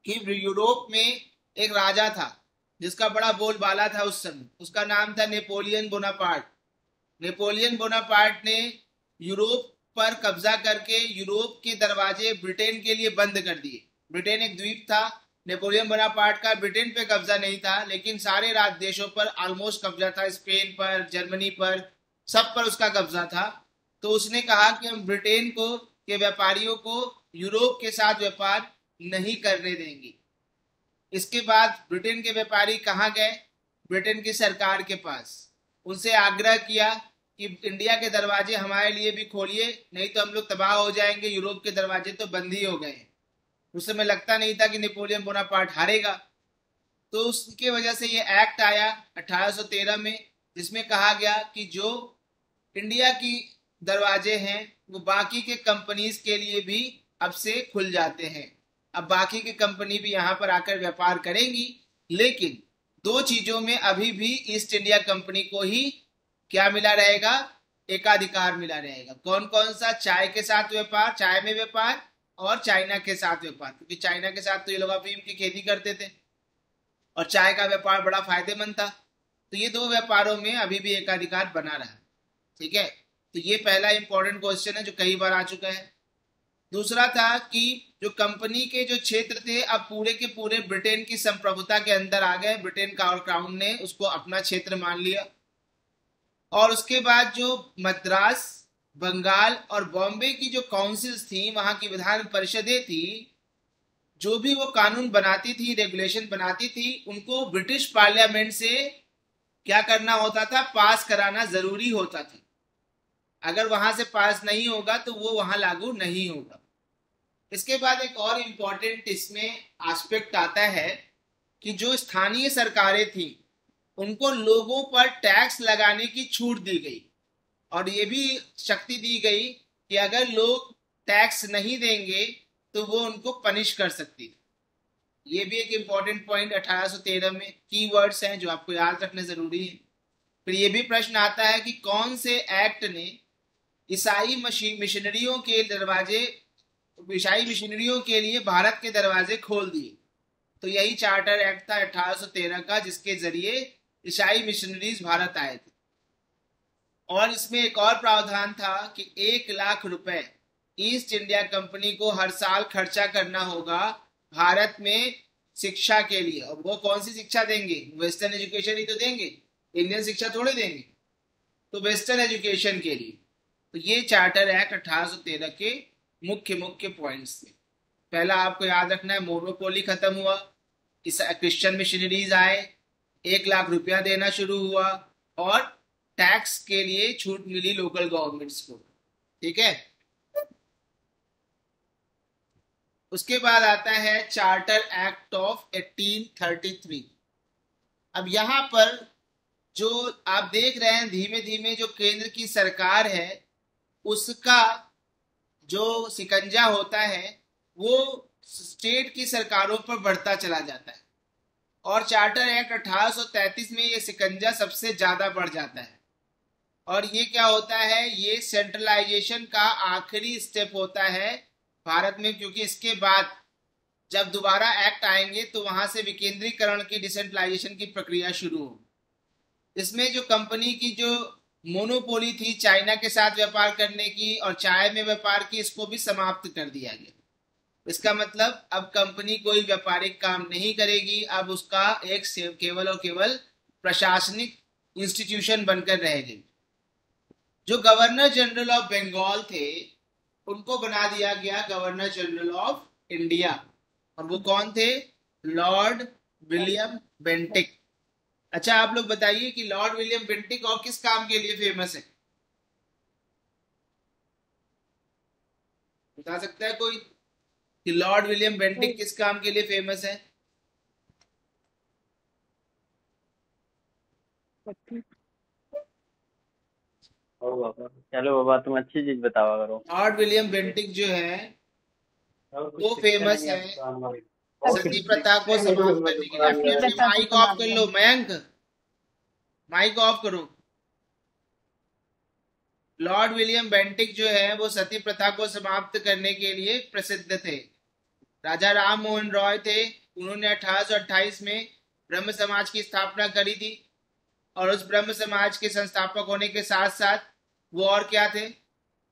कि यूरोप में एक राजा था जिसका बड़ा बोलबाला था उस समय, उसका नाम था नेपोलियन बोनापार्ट। नेपोलियन बोनापार्ट ने यूरोप पर कब्जा करके यूरोप के दरवाजे ब्रिटेन के लिए बंद कर दिए। ब्रिटेन एक द्वीप था, नेपोलियन बोनापार्ट का ब्रिटेन पे कब्जा नहीं था, लेकिन सारे राज्य देशों पर ऑलमोस्ट कब्जा था, स्पेन पर, जर्मनी पर, सब पर उसका कब्जा था। तो उसने कहा कि हम ब्रिटेन को के व्यापारियों को यूरोप के साथ व्यापार नहीं करने देंगे। इसके बाद ब्रिटेन के व्यापारी कहाँ गए? ब्रिटेन की सरकार के पास। उनसे आग्रह किया कि इंडिया के दरवाजे हमारे लिए भी खोलिए, नहीं तो हम लोग तबाह हो जाएंगे, यूरोप के दरवाजे तो बंद ही हो गए। उस समय लगता नहीं था कि नेपोलियन बोनापार्ट हारेगा। तो उसकी वजह से ये एक्ट आया 1813 में, जिसमें कहा गया कि जो इंडिया की दरवाजे हैं वो बाकी के कंपनीज के लिए भी अब से खुल जाते हैं। अब बाकी की कंपनी भी यहाँ पर आकर व्यापार करेंगी, लेकिन दो चीजों में अभी भी ईस्ट इंडिया कंपनी को ही क्या मिला रहेगा? एकाधिकार मिला रहेगा। कौन कौन सा? चाय के साथ व्यापार, चाय में व्यापार, और चाइना के साथ व्यापार, क्योंकि चाइना के साथ तो ये लोग अफीम की खेती करते थे और चाय का व्यापार बड़ा फायदेमंद था। तो ये दो व्यापारों में अभी भी एकाधिकार बना रहा। ठीक है, तो ये पहला इंपॉर्टेंट क्वेश्चन है जो कई बार आ चुका है। दूसरा था कि जो कंपनी के जो क्षेत्र थे अब पूरे के पूरे ब्रिटेन की संप्रभुता के अंदर आ गए। ब्रिटेन का और क्राउन ने उसको अपना क्षेत्र मान लिया। और उसके बाद जो मद्रास, बंगाल और बॉम्बे की जो काउंसिल्स थी, वहां की विधान परिषदें थी, जो भी वो कानून बनाती थी, रेगुलेशन बनाती थी, उनको ब्रिटिश पार्लियामेंट से क्या करना होता था? पास कराना जरूरी होता था। अगर वहां से पास नहीं होगा तो वो वहां लागू नहीं होगा। इसके बाद एक और इम्पोर्टेंट इसमें एस्पेक्ट आता है कि जो स्थानीय सरकारें थी उनको लोगों पर टैक्स लगाने की छूट दी गई, और ये भी शक्ति दी गई कि अगर लोग टैक्स नहीं देंगे तो वो उनको पनिश कर सकती। ये भी एक इम्पॉर्टेंट पॉइंट 1813 में कीवर्ड्स हैं जो आपको याद रखने जरूरी है। फिर ये भी प्रश्न आता है कि कौन से एक्ट ने ईसाई मिशनरियों के दरवाजे, ईसाई मिशनरियों के लिए भारत के दरवाजे खोल दिए। तो यही चार्टर एक्ट था 1813 का, जिसके जरिए ईसाई मिशनरीज भारत आए थे। और इसमें एक और प्रावधान था कि 1 लाख रुपए ईस्ट इंडिया कंपनी को हर साल खर्चा करना होगा भारत में शिक्षा के लिए। और वो कौन सी शिक्षा देंगे? वेस्टर्न एजुकेशन ही तो देंगे, इंडियन शिक्षा थोड़े देंगे, तो वेस्टर्न एजुकेशन के लिए। तो ये चार्टर एक्ट 1813 के मुख्य पॉइंट्स थे। पहला आपको याद रखना है, मोनोपोली खत्म हुआ, क्रिश्चियन मिशनरीज आए, 1 लाख रुपया देना शुरू हुआ, और टैक्स के लिए छूट मिली लोकल गवर्नमेंट्स को। ठीक है, उसके बाद आता है चार्टर एक्ट ऑफ 1833। अब यहां पर जो आप देख रहे हैं धीमे धीमे जो केंद्र की सरकार है उसका जो शिकंजा होता है वो स्टेट की सरकारों पर बढ़ता चला जाता है। और चार्टर एक्ट 1833 में ये शिकंजा सबसे ज्यादा बढ़ जाता है। और ये क्या होता है? ये सेंट्रलाइजेशन का आखिरी स्टेप होता है भारत में, क्योंकि इसके बाद जब दोबारा एक्ट आएंगे तो वहां से विकेंद्रीकरण की, डिसेंट्रलाइजेशन की प्रक्रिया शुरू होगी। इसमें जो कंपनी की जो मोनोपोली थी चाइना के साथ व्यापार करने की और चाय में व्यापार की, इसको भी समाप्त कर दिया गया। इसका मतलब अब कंपनी कोई व्यापारिक काम नहीं करेगी, अब उसका एक केवल और केवल प्रशासनिक इंस्टीट्यूशन बनकर रहेगी। जो गवर्नर जनरल ऑफ बंगाल थे उनको बना दिया गया गवर्नर जनरल ऑफ इंडिया, और वो कौन थे? Lord William Bentinck. अच्छा, आप लोग बताइए कि लॉर्ड विलियम बेंटिक और किस काम के लिए फेमस है? बता सकता है कोई कि लॉर्ड विलियम बेंटिक किस काम के लिए फेमस है? ओ बाबा, चलो बाबा, तुम अच्छी चीज बतावा करो। लॉर्ड विलियम बेंटिक जो है वो फेमस है सती प्रथा को समाप्त करने के लिए। अपने अपने प्रथा को माइक ऑफ समाप्त कर लो, मयंक माइक ऑफ करो। लॉर्ड विलियम बेंटिक जो है वो सती प्रथा को समाप्त करने के लिए प्रसिद्ध थे। राजा राम मोहन रॉय थे, उन्होंने 1828 में ब्रह्म समाज की स्थापना करी थी। और उस ब्रह्म समाज के संस्थापक होने के साथ साथ वो और क्या थे,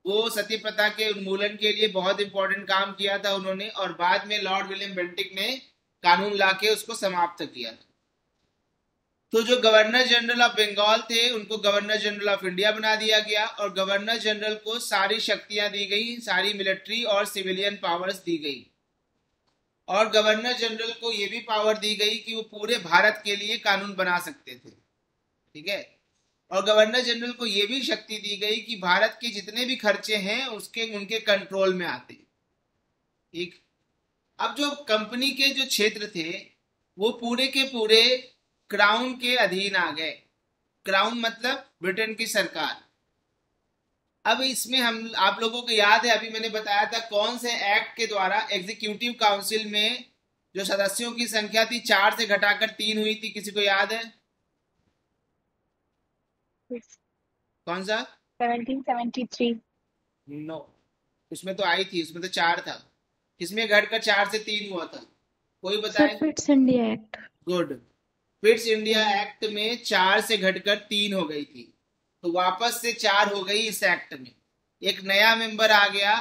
वो सती प्रथा के उन्मूलन के लिए बहुत इंपॉर्टेंट काम किया था उन्होंने। और बाद में लॉर्ड विलियम बेंटिक ने कानून लाके उसको समाप्त किया था। तो जो गवर्नर जनरल ऑफ बंगाल थे उनको गवर्नर जनरल ऑफ इंडिया बना दिया गया और गवर्नर जनरल को सारी शक्तियां दी गई, सारी मिलिट्री और सिविलियन पावर्स दी गई। और गवर्नर जनरल को यह भी पावर दी गई कि वो पूरे भारत के लिए कानून बना सकते थे, ठीक है। और गवर्नर जनरल को यह भी शक्ति दी गई कि भारत के जितने भी खर्चे हैं उसके उनके कंट्रोल में आते, ठीक। अब जो कंपनी के जो क्षेत्र थे वो पूरे के पूरे क्राउन के अधीन आ गए। क्राउन मतलब ब्रिटेन की सरकार। अब इसमें हम आप लोगों को याद है, अभी मैंने बताया था कौन से एक्ट के द्वारा एग्जीक्यूटिव काउंसिल में जो सदस्यों की संख्या थी 4 से घटाकर 3 हुई थी, किसी को याद है? कौन सा? 1773। नो, उसमें तो आई थी, उसमें तो 4 था। किसमें घटकर 4 से 3 हुआ था, कोई बताए? Fits India act. Good. Fits India act में 4 से घटकर 3 हो गई थी, तो वापस से 4 हो गई इस एक्ट में। एक नया मेंबर आ गया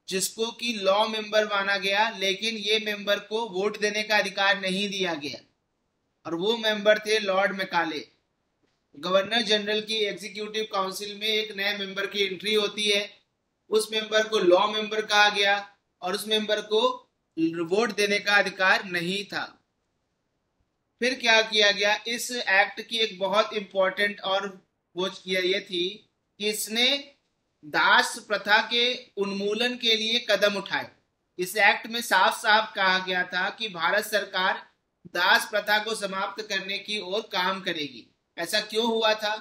जिसको कि लॉ मेंबर माना गया, लेकिन ये मेंबर को वोट देने का अधिकार नहीं दिया गया। और वो मेंबर थे लॉर्ड मैकाले। गवर्नर जनरल की एग्जीक्यूटिव काउंसिल में एक नए मेंबर की एंट्री होती है, उस मेंबर को लॉ मेंबर कहा गया और उस मेंबर को वोट देने का अधिकार नहीं था। फिर क्या किया गया, इस एक्ट की एक बहुत इंपॉर्टेंट और वो ये थी कि इसने दास प्रथा के उन्मूलन के लिए कदम उठाए। इस एक्ट में साफ साफ कहा गया था कि भारत सरकार दास प्रथा को समाप्त करने की ओर काम करेगी। ऐसा क्यों हुआ था?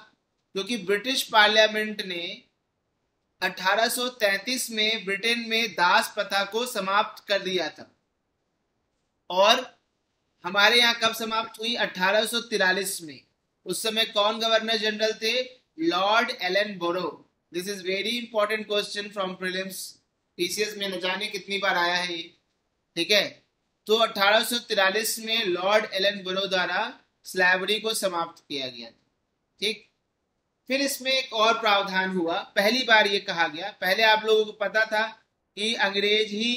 क्योंकि ब्रिटिश पार्लियामेंट ने 1833 में ब्रिटेन में दास प्रथा को समाप्त कर दिया था। और हमारे यहाँ कब समाप्त हुई? 1843 में। उस समय कौन गवर्नर जनरल थे? Lord Ellenborough. This is very important question from prelims, TCS में न जाने कितनी बार आया है ये, ठीक है। तो 1843 में लॉर्ड एलन बोरो द्वारा स्लैवरी को समाप्त किया गया, ठीक। फिर इसमें एक और प्रावधान हुआ। पहली बार ये कहा गया, पहले आप लोगों को पता था कि अंग्रेज ही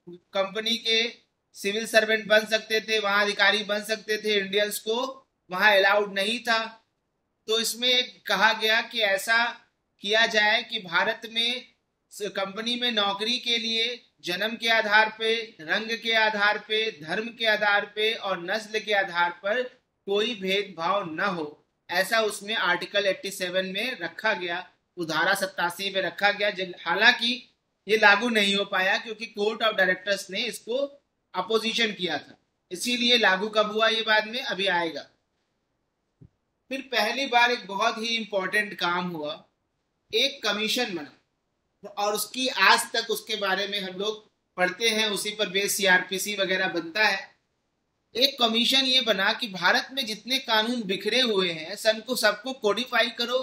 कंपनी के सिविल सर्वेंट बन सकते थे, वहां अधिकारी बन सकते थे, इंडियंस को वहां अलाउड नहीं था। तो इसमें कहा गया कि ऐसा किया जाए कि भारत में कंपनी में नौकरी के लिए जन्म के आधार पे, रंग के आधार पे, धर्म के आधार पे और नस्ल के आधार पर कोई भेदभाव न हो, ऐसा उसमें आर्टिकल 87 में रखा गया, धारा 87 में रखा गया। हालांकि ये लागू नहीं हो पाया क्योंकि कोर्ट ऑफ डायरेक्टर्स ने इसको अपोजिशन किया था, इसीलिए लागू कब हुआ ये बाद में अभी आएगा। फिर पहली बार एक बहुत ही इंपॉर्टेंट काम हुआ, एक कमीशन बना और उसकी आज तक उसके बारे में हम लोग पढ़ते हैं, उसी पर बेस सीआरपीसी वगैरह बनता है। एक कमीशन ये बना कि भारत में जितने कानून बिखरे हुए हैं सबको कोडिफाई करो।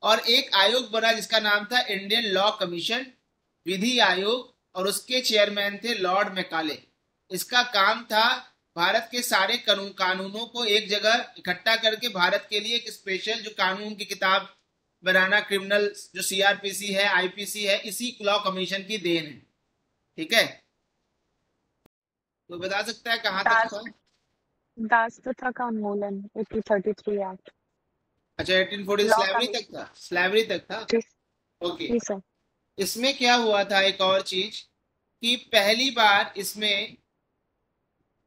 और एक आयोग बना जिसका नाम था इंडियन लॉ कमीशन, विधि आयोग, और उसके चेयरमैन थे लॉर्ड मैकाले। इसका काम था भारत के सारे कानूनों को एक जगह इकट्ठा करके भारत के लिए एक स्पेशल जो कानून की किताब बनाना, क्रिमिनल जो सीआरपीसी है, आईपीसी है, इसी लॉ कमीशन की देन है, ठीक है। तो बता सकता है कहाँ तक था? दास प्रथा का उन्मूलन 1833 एक्ट। अच्छा, 1840 स्लैवरी तक था, स्लैवरी तक था, ओके। सर इसमें क्या हुआ था, एक और चीज कि पहली बार इसमें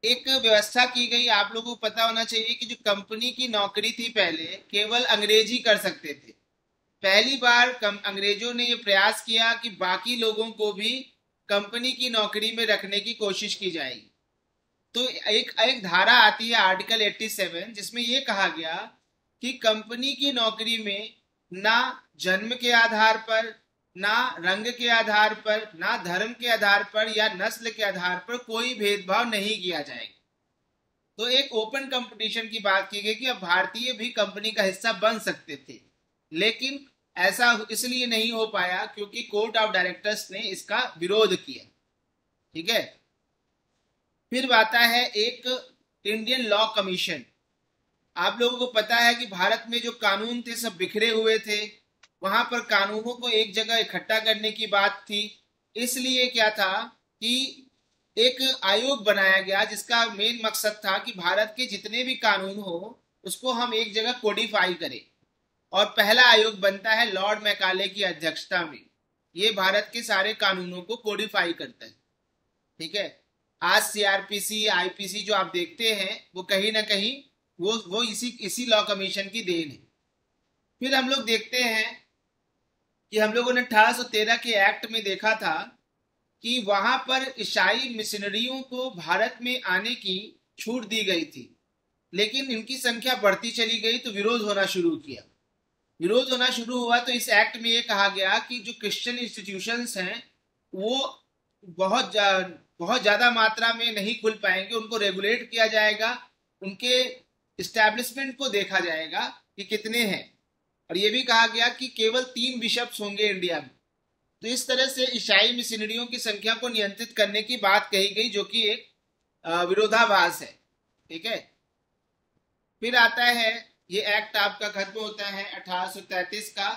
एक व्यवस्था की गई। आप लोगों को पता होना चाहिए कि जो कंपनी की नौकरी थी पहले केवल अंग्रेजी कर सकते थे। पहली बार अंग्रेजों ने ये प्रयास किया कि बाकी लोगों को भी कंपनी की नौकरी में रखने की कोशिश की जाएगी। तो एक धारा आती है आर्टिकल 87 जिसमें ये कहा गया कि कंपनी की नौकरी में ना जन्म के आधार पर, ना रंग के आधार पर, ना धर्म के आधार पर या नस्ल के आधार पर कोई भेदभाव नहीं किया जाएगा। तो एक ओपन कंपटीशन की बात की गई कि अब भारतीय भी कंपनी का हिस्सा बन सकते थे, लेकिन ऐसा इसलिए नहीं हो पाया क्योंकि कोर्ट ऑफ डायरेक्टर्स ने इसका विरोध किया। ठीक है। फिर आता है एक इंडियन लॉ कमीशन। आप लोगों को पता है कि भारत में जो कानून थे सब बिखरे हुए थे, वहां पर कानूनों को एक जगह इकट्ठा करने की बात थी। इसलिए क्या था कि एक आयोग बनाया गया जिसका मेन मकसद था कि भारत के जितने भी कानून हो उसको हम एक जगह कोडिफाई करें। और पहला आयोग बनता है लॉर्ड मैकाले की अध्यक्षता में। ये भारत के सारे कानूनों को कोडिफाई करता है। ठीक है। आज सीआरपीसी, आईपीसी जो आप देखते हैं वो कहीं ना कहीं वो इसी लॉ कमीशन की देन है। फिर हम लोग देखते हैं कि हम लोगों ने 1813 के एक्ट में देखा था कि वहां पर ईसाई मिशनरियों को भारत में आने की छूट दी गई थी, लेकिन इनकी संख्या बढ़ती चली गई तो विरोध होना शुरू किया। विरोध होना शुरू हुआ तो इस एक्ट में ये कहा गया कि जो क्रिश्चियन इंस्टीट्यूशंस हैं वो बहुत ज्यादा मात्रा में नहीं खुल पाएंगे, उनको रेगुलेट किया जाएगा, उनके इस्टेब्लिशमेंट को देखा जाएगा कि कितने हैं। और ये भी कहा गया कि केवल 3 बिशप्स होंगे इंडिया में। तो इस तरह से ईसाई मिशनरियों की संख्या को नियंत्रित करने की बात कही गई, जो कि एक विरोधाभास है। ठीक है। फिर आता है ये एक्ट आपका खत्म होता है 1833 का,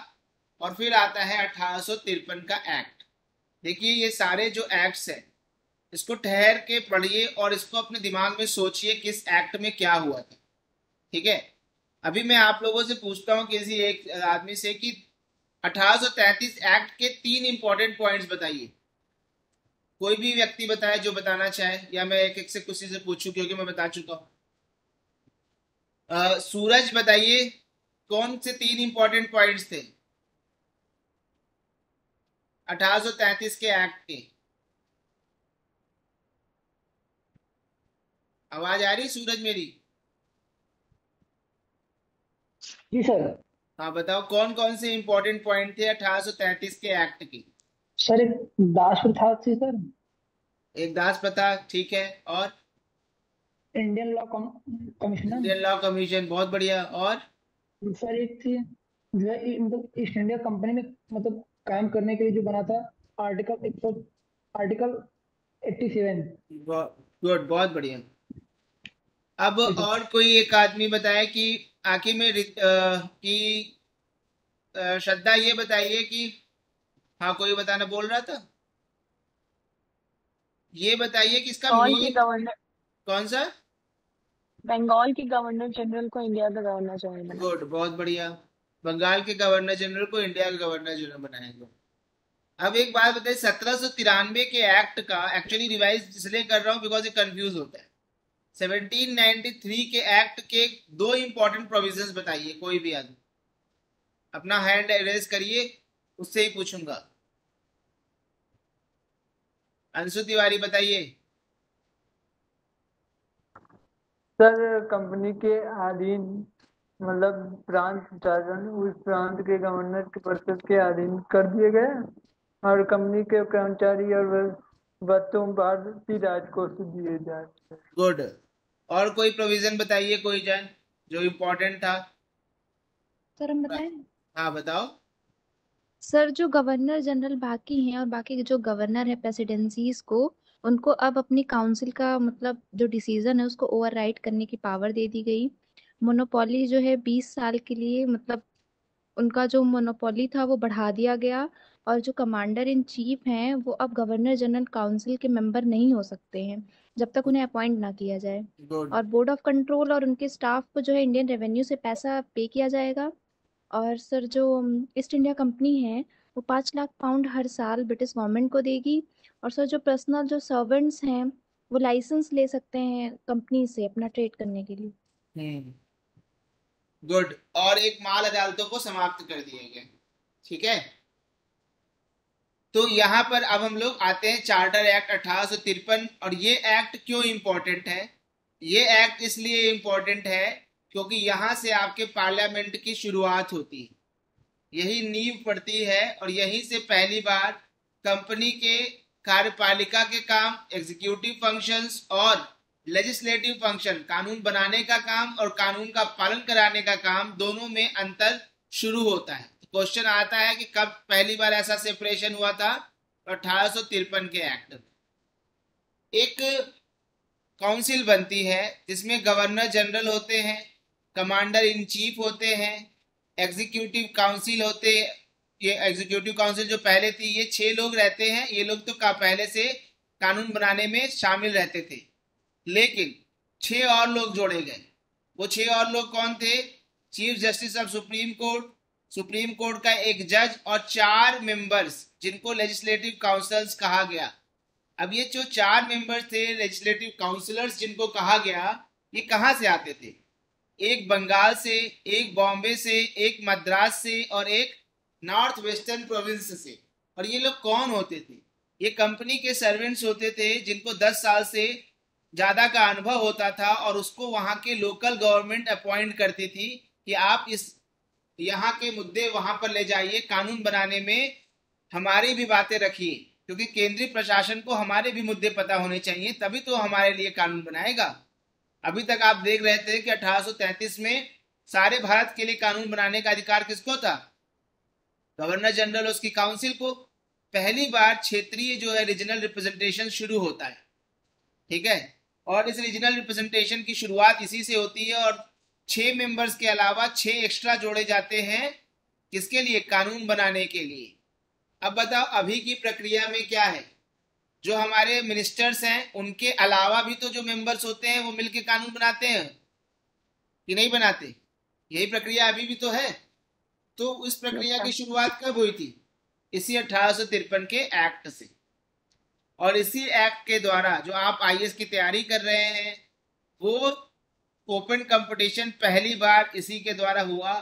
और फिर आता है 1853 का एक्ट। देखिए ये सारे जो एक्ट्स हैं इसको ठहर के पढ़िए और इसको अपने दिमाग में सोचिए किस एक्ट में क्या हुआ था। ठीक है। अभी मैं आप लोगों से पूछता हूँ किसी एक आदमी से कि 1833 एक्ट के 3 इंपॉर्टेंट पॉइंट्स बताइए। कोई भी व्यक्ति बताए जो बताना चाहे, या मैं एक एक से किसी से पूछूं क्योंकि मैं बता चुका हूँ। सूरज बताइए कौन से 3 इंपॉर्टेंट पॉइंट्स थे 1833 के एक्ट के। आवाज आ रही सूरज मेरी? जी सर। हाँ बताओ कौन कौन से इंपॉर्टेंट पॉइंट थे 1833 के एक्ट के। सर एक दास प्रथा थी सर। एक दास प्रथा, ठीक है। और Indian law commission. Indian law commission, बहुत बढ़िया। और सर एक थी जो है मतलब ईस्ट इंडिया कंपनी में मतलब काम करने के लिए जो बना था आर्टिकल 87। गुड, बहुत बढ़िया। अब और कोई एक आदमी बताए कि आखिर में श्रद्धा ये बताइए कि हाँ कोई बताना बोल रहा था, ये बताइए कि इसका बंगाल की मेन गवर्नर कौन सा? बंगाल की गवर्नर जनरल को इंडिया का गवर्नर जनरल बनाया। गुड, बहुत बढ़िया। बंगाल के गवर्नर जनरल को इंडिया का गवर्नर जनरल बनाएंगे। अब एक बात बताइए, 1793 के एक्ट का एक्चुअली रिवाइज इसलिए कर रहा हूँ बिकॉज ये कंफ्यूज होता है। 1793 के एक्ट के 2 इंपॉर्टेंट प्रोविजंस बताइए। कोई भी आदमी अपना हैंड रेज करिए, उससे ही पूछूंगा। अंशु तिवारी बताइए। सर कंपनी के अधीन मतलब प्रांत शासन उस प्रांत के गवर्नर के परिषद के अधीन कर दिए गए और कंपनी के कर्मचारी और वस्तुओं भारतीय राजकोष से दिए जाते। गुड। और कोई प्रोविजन बताइए कोई जान जो इम्पोर्टेंट था। सर हम बताएं? हाँ बताओ। सर जो गवर्नर जनरल बाकी हैं और बाकी जो गवर्नर है प्रेसिडेंसीज को, उनको अब अपनी काउंसिल का मतलब जो डिसीजन है उसको ओवरराइड करने की पावर दे दी गई। मोनोपोली जो है 20 साल के लिए मतलब उनका जो मोनोपोली था वो बढ़ा दिया गया, और जो कमांडर इन चीफ हैं वो अब गवर्नर जनरल काउंसिल के मेंबर नहीं हो सकते हैं जब तक उन्हें अपॉइंट ना किया जाए। गुड। और बोर्ड ऑफ कंट्रोल और उनके स्टाफ को जो है इंडियन रेवेन्यू से पैसा पे किया जाएगा। और सर जो ईस्ट इंडिया कंपनी है वो 5 लाख पाउंड हर साल ब्रिटिश गवर्नमेंट को देगी। और सर जो पर्सनल जो सर्वेंट्स हैं वो लाइसेंस ले सकते हैं कंपनी से अपना ट्रेड करने के लिए। गुड। और एक माल अदालतों को समाप्त कर दिए गए। ठीक है। तो यहाँ पर अब हम लोग आते हैं चार्टर एक्ट 1853। और ये एक्ट क्यों इम्पोर्टेंट है? ये एक्ट इसलिए इम्पोर्टेंट है क्योंकि यहाँ से आपके पार्लियामेंट की शुरुआत होती है। यही नींव पड़ती है और यहीं से पहली बार कंपनी के कार्यपालिका के काम, एग्जीक्यूटिव फंक्शंस और लेजिस्लेटिव फंक्शन, कानून बनाने का काम और कानून का पालन कराने का काम, दोनों में अंतर शुरू होता है। क्वेश्चन आता है कि कब पहली बार ऐसा सेपरेशन हुआ था? 1853 के एक्ट में। एक काउंसिल बनती है जिसमें गवर्नर जनरल होते हैं, कमांडर इन चीफ होते हैं, एग्जीक्यूटिव काउंसिल होते हैं। ये एग्जीक्यूटिव काउंसिल जो पहले थी, ये 6 लोग रहते हैं। ये लोग तो पहले से कानून बनाने में शामिल रहते थे, लेकिन 6 और लोग जोड़े गए। वो 6 और लोग कौन थे? Chief justice of supreme court, supreme court का एक जज और 4 मेंबर्स जिनको लेजिस्लेटिव काउंसिल्स कहा गया। अब ये जो 4 मेंबर्स थे लेजिस्लेटिव काउंसिलर्स जिनको कहा गया, ये कहाँ से आते थे? एक बंगाल से, एक बॉम्बे से, एक मद्रास से और एक नॉर्थ वेस्टर्न प्रोविंस से। और ये लोग कौन होते थे? ये कंपनी के सर्वेंट्स होते थे जिनको 10 साल से ज्यादा का अनुभव होता था और उसको वहां के लोकल गवर्नमेंट अपॉइंट करती थी कि आप इस यहाँ के मुद्दे वहां पर ले जाइए, कानून बनाने में हमारी भी बातें रखिए, क्योंकि केंद्रीय प्रशासन को हमारे भी मुद्दे पता होने चाहिए, तभी तो हमारे लिए कानून बनाएगा। अभी तक आप देख रहे थे कि 1833 में सारे भारत के लिए कानून बनाने का अधिकार किसको था? गवर्नर जनरल, उसकी काउंसिल को। पहली बार क्षेत्रीय जो है रीजनल रिप्रेजेंटेशन शुरू होता है, ठीक है। और इस रीजनल रिप्रेजेंटेशन की शुरुआत इसी से होती है और 6 मेंबर्स के अलावा 6 एक्स्ट्रा जोड़े जाते हैं। किसके लिए? कानून बनाने के लिए। अब बताओ अभी की प्रक्रिया में क्या है? जो हमारे मिनिस्टर्स हैं उनके अलावा भी तो जो मेंबर्स होते हैं वो मिलके कानून बनाते हैं कि नहीं बनाते? यही प्रक्रिया अभी भी तो है। तो इस प्रक्रिया की शुरुआत कब हुई थी? इसी 1853 के एक्ट से। और इसी एक्ट के द्वारा जो आप आईएएस की तैयारी कर रहे हैं, वो ओपन कंपटीशन पहली बार इसी के द्वारा हुआ।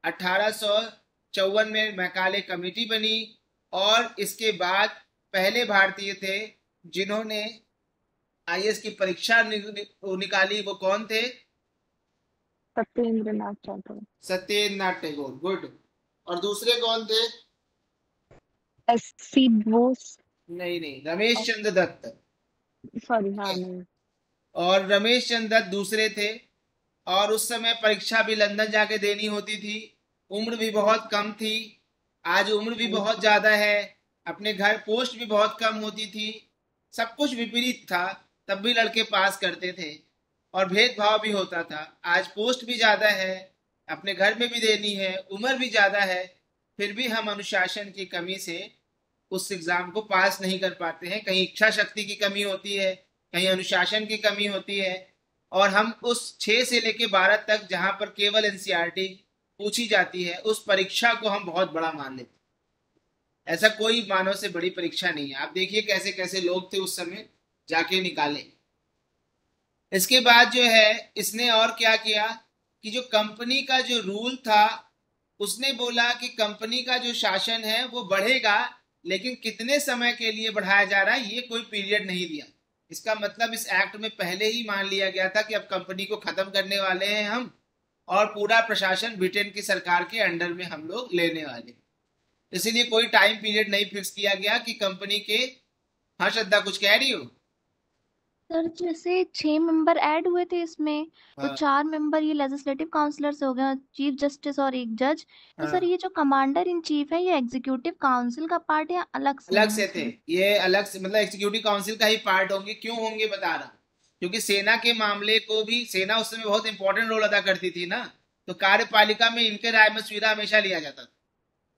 1854 में मैकाले कमेटी बनी और इसके बाद पहले भारतीय थे जिन्होंने आईएएस की परीक्षा निकाली। वो कौन थे? सत्येंद्रनाथ टैगोर। सत्येंद्रनाथ टैगोर, गुड। और दूसरे कौन थे? एस.सी. बोस। नहीं, रमेश चंद्र दत्त। सॉरी, हाँ नहीं। और रमेश चंद्र दत्त दूसरे थे। और उस समय परीक्षा भी लंदन जाके देनी होती थी। उम्र भी बहुत कम थी। आज उम्र भी बहुत ज्यादा है। अपने घर पोस्ट भी बहुत कम होती थी। सब कुछ विपरीत था। तब भी लड़के पास करते थे और भेदभाव भी होता था। आज पोस्ट भी ज्यादा है, अपने घर में भी देनी है, उम्र भी ज्यादा है, फिर भी हम अनुशासन की कमी से उस एग्जाम को पास नहीं कर पाते हैं। कहीं इच्छा शक्ति की कमी होती है, कहीं अनुशासन की कमी होती है। और हम उस 6 से लेके 12 तक जहां पर केवल एनसीईआरटी पूछी जाती है, उस परीक्षा को हम बहुत बड़ा मान लेते हैं। ऐसा कोई मानव से बड़ी परीक्षा नहीं है। आप देखिए कैसे कैसे लोग थे उस समय, जाके निकाले। इसके बाद जो है इसने और क्या किया कि जो कंपनी का जो रूल था, उसने बोला कि कंपनी का जो शासन है वो बढ़ेगा, लेकिन कितने समय के लिए बढ़ाया जा रहा है ये कोई पीरियड नहीं दिया। इसका मतलब इस एक्ट में पहले ही मान लिया गया था कि अब कंपनी को खत्म करने वाले हैं हम, और पूरा प्रशासन ब्रिटेन की सरकार के अंडर में हम लोग लेने वाले। इसीलिए कोई टाइम पीरियड नहीं फिक्स किया गया कि कंपनी के। हाँ श्रद्धा, कुछ कह रही हो? सर जैसे 6 मेंबर ऐड हुए थे इसमें, तो हाँ, 4 मेंबर ये लेजिस्लेटिव काउंसलर से हो गए, चीफ जस्टिस और एक जज। तो हाँ, सर ये जो कमांडर इन चीफ है, ये एग्जीक्यूटिव काउंसिल का पार्ट है, अलग से अलग है से थे इसमें? ये, अलग से मतलब एग्जीक्यूटिव काउंसिल का ही पार्ट होंगे। क्यों होंगे बता रहा हूँ, क्योंकि सेना के मामले को भी, सेना उस समय बहुत इंपॉर्टेंट रोल अदा करती थी ना, तो कार्यपालिका में इनके राय मशविरा हमेशा लिया जाता था।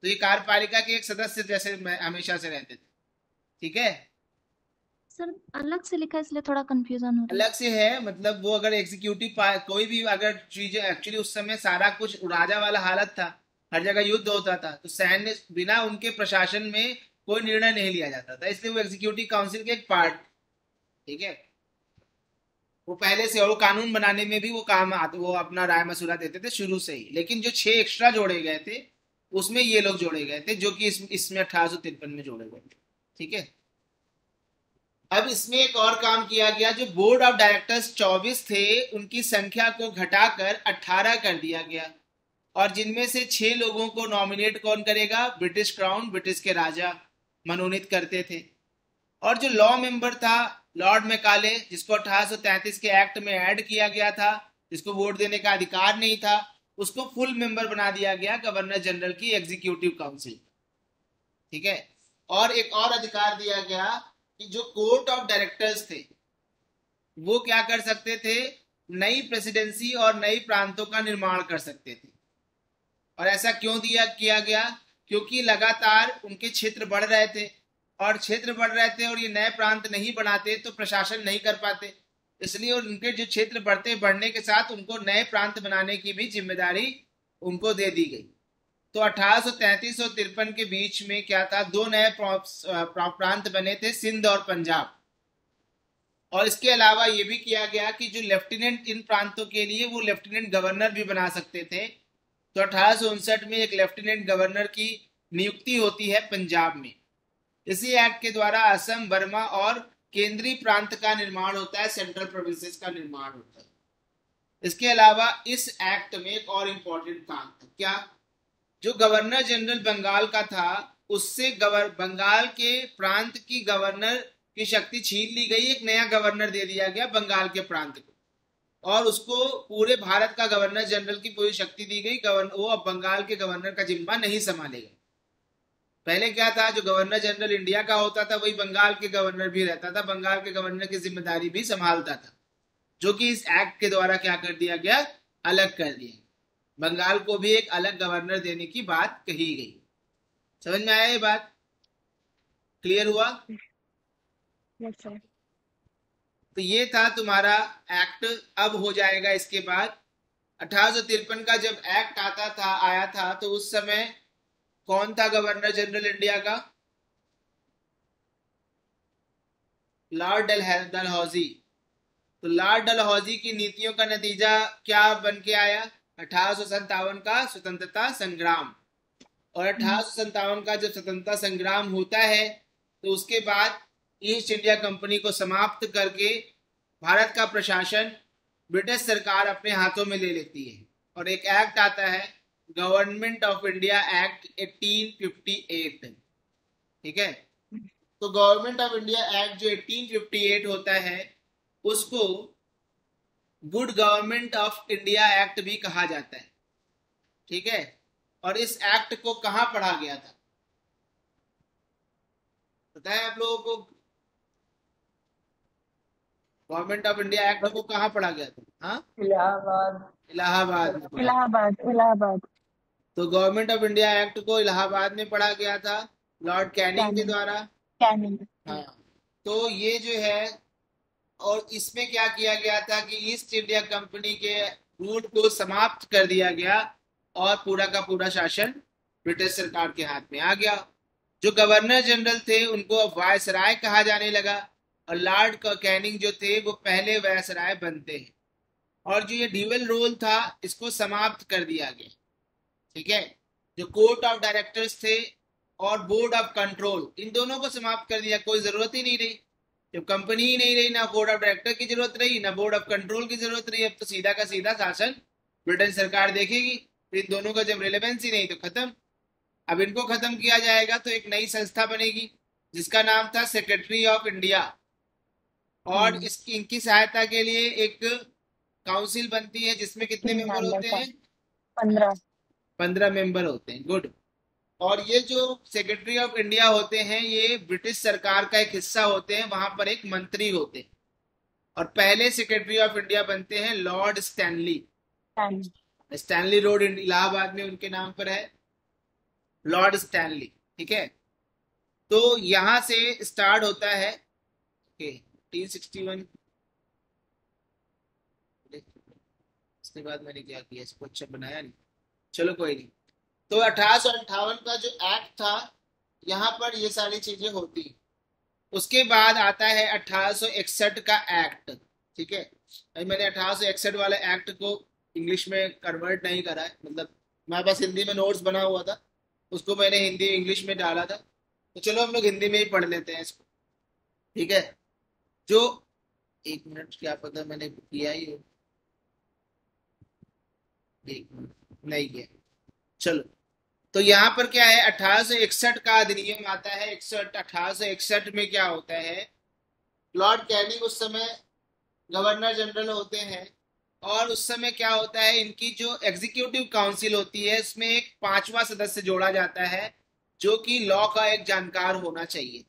तो ये कार्यपालिका के एक सदस्य जैसे हमेशा से रहते थे, ठीक है। सर अलग से लिखा है इसलिए थोड़ा कंफ्यूजन हो रहा है। अलग से है मतलब वो अगर एग्जीक्यूटिव कोई भी अगर चीज, एक्चुअली उस समय सारा कुछ राजा वाला हालत था, हर जगह युद्ध होता था, तो सैन्य बिना उनके प्रशासन में कोई निर्णय नहीं लिया जाता था, इसलिए वो एग्जीक्यूटिव काउंसिल के एक पार्ट, ठीक है। वो पहले से, और वो कानून बनाने में भी वो काम आते, वो अपना राय मशुरा देते थे शुरू से ही। लेकिन जो 6 एक्स्ट्रा जोड़े गए थे उसमें ये लोग जोड़े गए थे, जो कि इसमें 1853 में जोड़े गए थे, ठीक है। अब इसमें एक और काम किया गया, जो बोर्ड ऑफ डायरेक्टर्स 24 थे उनकी संख्या को घटाकर 18 कर दिया गया। और जिनमें से 6 लोगों को नॉमिनेट कौन करेगा? ब्रिटिश क्राउन, ब्रिटिश के राजा मनोनीत करते थे। और जो लॉ मेंबर था लॉर्ड मैकाले, जिसको 1833 के एक्ट में ऐड किया गया था, जिसको वोट देने का अधिकार नहीं था, उसको फुल मेंबर बना दिया गया गवर्नर जनरल की एग्जीक्यूटिव काउंसिल। ठीक है। और एक और अधिकार दिया गया कि जो कोर्ट ऑफ डायरेक्टर्स थे वो क्या कर सकते थे? नई प्रेसिडेंसी और नई प्रांतों का निर्माण कर सकते थे। और ऐसा क्यों किया गया? क्योंकि लगातार उनके क्षेत्र बढ़ रहे थे, और क्षेत्र बढ़ रहे थे और ये नए प्रांत नहीं बनाते तो प्रशासन नहीं कर पाते, इसलिए उनके जो क्षेत्र बढ़ने के साथ उनको नए प्रांत बनाने की भी जिम्मेदारी उनको दे दी गई। तो 1833 और 53 के बीच में क्या था? 2 नए प्रांत बने थे, सिंध और पंजाब। और इसके अलावा ये भी किया गया कि जो लेफ्टिनेंट इन प्रांतों के लिए वो लेफ्टिनेंट गवर्नर भी बना सकते थे। तो 1859 में एक लेफ्टिनेंट गवर्नर की नियुक्ति होती है पंजाब में। इसी एक्ट के द्वारा असम, बर्मा और केंद्रीय प्रांत का निर्माण होता है, सेंट्रल प्रोविंसेस का निर्माण होता है। इसके अलावा इस एक्ट में एक और इम्पोर्टेंट काम था। क्या? जो गवर्नर जनरल बंगाल का था उससे बंगाल के प्रांत की गवर्नर की शक्ति छीन ली गई, एक नया गवर्नर दे दिया गया बंगाल के प्रांत को, और उसको पूरे भारत का गवर्नर जनरल की पूरी शक्ति दी गई। वो अब बंगाल के गवर्नर का जिम्मा नहीं संभालेगा। पहले क्या था? जो गवर्नर जनरल इंडिया का होता था वही बंगाल के गवर्नर भी रहता था, बंगाल के गवर्नर की जिम्मेदारी भी संभालता था, जो कि इस एक्ट के द्वारा क्या कर दिया गया? अलग कर दिया। बंगाल को भी एक अलग गवर्नर देने की बात कही गई। समझ में आया ये बात? क्लियर हुआ? Yes sir. तो ये था तुम्हारा एक्ट। अब हो जाएगा इसके बाद 1853 का जब एक्ट आया था तो उस समय कौन था गवर्नर जनरल इंडिया का? लॉर्ड डलहौजी। तो लॉर्ड डलहौजी की नीतियों का नतीजा क्या बन के आया? 1857 का स्वतंत्रता संग्राम। और 1857 का जब स्वतंत्रता संग्राम होता है तो उसके बाद ईस्ट इंडिया कंपनी को समाप्त करके भारत का प्रशासन ब्रिटिश सरकार अपने हाथों में ले लेती है, और एक एक्ट आता है गवर्नमेंट ऑफ इंडिया एक्ट 1858। ठीक है। तो गवर्नमेंट ऑफ इंडिया एक्ट जो 1858 होता है उसको good government of India act भी कहा जाता है। ठीक है। और इस एक्ट को कहां पढ़ा गया था? पता है आप लोगों को? गवर्नमेंट ऑफ इंडिया एक्ट को कहां पढ़ा गया था? हाँ, इलाहाबाद। इलाहाबाद में पढ़ा। इलाहाबाद। तो गवर्नमेंट ऑफ इंडिया एक्ट को इलाहाबाद में पढ़ा गया था लॉर्ड कैनिंग के द्वारा। कैनिंग। हाँ। तो ये जो है, और इसमें क्या किया गया था कि ईस्ट इंडिया कंपनी के रूल को समाप्त कर दिया गया और पूरा का पूरा शासन ब्रिटिश सरकार के हाथ में आ गया। जो गवर्नर जनरल थे उनको अब वायसराय कहा जाने लगा, और लॉर्ड कैनिंग जो थे वो पहले वायसराय बनते हैं। और जो ये ड्यूअल रोल था इसको समाप्त कर दिया गया। ठीक है। जो कोर्ट ऑफ डायरेक्टर्स थे और बोर्ड ऑफ कंट्रोल, इन दोनों को समाप्त कर दिया, कोई जरूरत ही नहीं रही। जब कंपनी ही नहीं रही, ना बोर्ड ऑफ डायरेक्टर की जरूरत रही, ना बोर्ड ऑफ कंट्रोल की जरूरत रही, अब तो सीधा का सीधा शासन ब्रिटिश सरकार देखेगी। इन दोनों का जब रिलेवेंस ही नहीं तो खत्म। अब इनको खत्म किया जाएगा तो एक नई संस्था बनेगी जिसका नाम था सेक्रेटरी ऑफ इंडिया, और इनकी सहायता के लिए एक काउंसिल बनती है जिसमें कितने मेंबर होते हैं? 15 मेंबर होते हैं। गुड। और ये जो सेक्रेटरी ऑफ इंडिया होते हैं ये ब्रिटिश सरकार का एक हिस्सा होते हैं, वहां पर एक मंत्री होते हैं। और पहले सेक्रेटरी ऑफ इंडिया बनते हैं लॉर्ड स्टैनली रोड इलाहाबाद में उनके नाम पर है, लॉर्ड स्टैनली। ठीक है। तो यहां से स्टार्ट होता है 1861। इसके बाद मैंने क्या किया, इसको अच्छा बनाया नहीं, चलो कोई नहीं। तो 1858 का जो एक्ट था यहाँ पर ये सारी चीजें होती। उसके बाद आता है 1861 का एक्ट। ठीक है। अभी मैंने 1861 वाले एक्ट को इंग्लिश में कन्वर्ट नहीं करा है, मतलब हमारे पास हिंदी में नोट्स बना हुआ था, उसको मैंने हिंदी इंग्लिश में डाला था। तो चलो हम लोग हिंदी में ही पढ़ लेते हैं इसको। ठीक है। जो एक मिनट, क्या पता मैंने किया ही हो, एक मिनट नहीं किया। चलो, तो यहाँ पर क्या है, 1861 का अधिनियम आता है। 1861 में क्या होता है, लॉर्ड कैनिंग उस समय गवर्नर जनरल होते हैं, और उस समय क्या होता है, इनकी जो एग्जीक्यूटिव काउंसिल होती है इसमें एक 5वां सदस्य जोड़ा जाता है जो कि लॉ का एक जानकार होना चाहिए।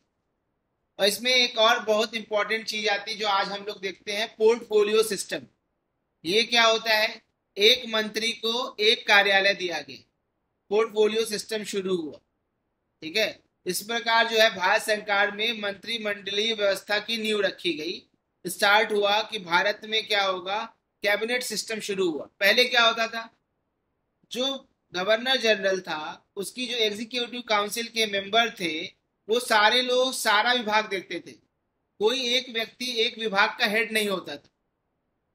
और इसमें एक और बहुत इंपॉर्टेंट चीज आती है जो आज हम लोग देखते हैं, पोर्टफोलियो सिस्टम। ये क्या होता है, एक मंत्री को एक कार्यालय दिया गया, पोर्टफोलियो सिस्टम शुरू हुआ। ठीक है, इस प्रकार जो है भारत सरकार में मंत्रिमंडलीय व्यवस्था की नींव रखी गई। स्टार्ट हुआ कि भारत में क्या होगा, कैबिनेट सिस्टम शुरू हुआ। पहले क्या होता था, जो गवर्नर जनरल था उसकी जो एग्जीक्यूटिव काउंसिल के मेंबर थे वो सारे लोग सारा विभाग देखते थे, कोई एक व्यक्ति एक विभाग का हेड नहीं होता था।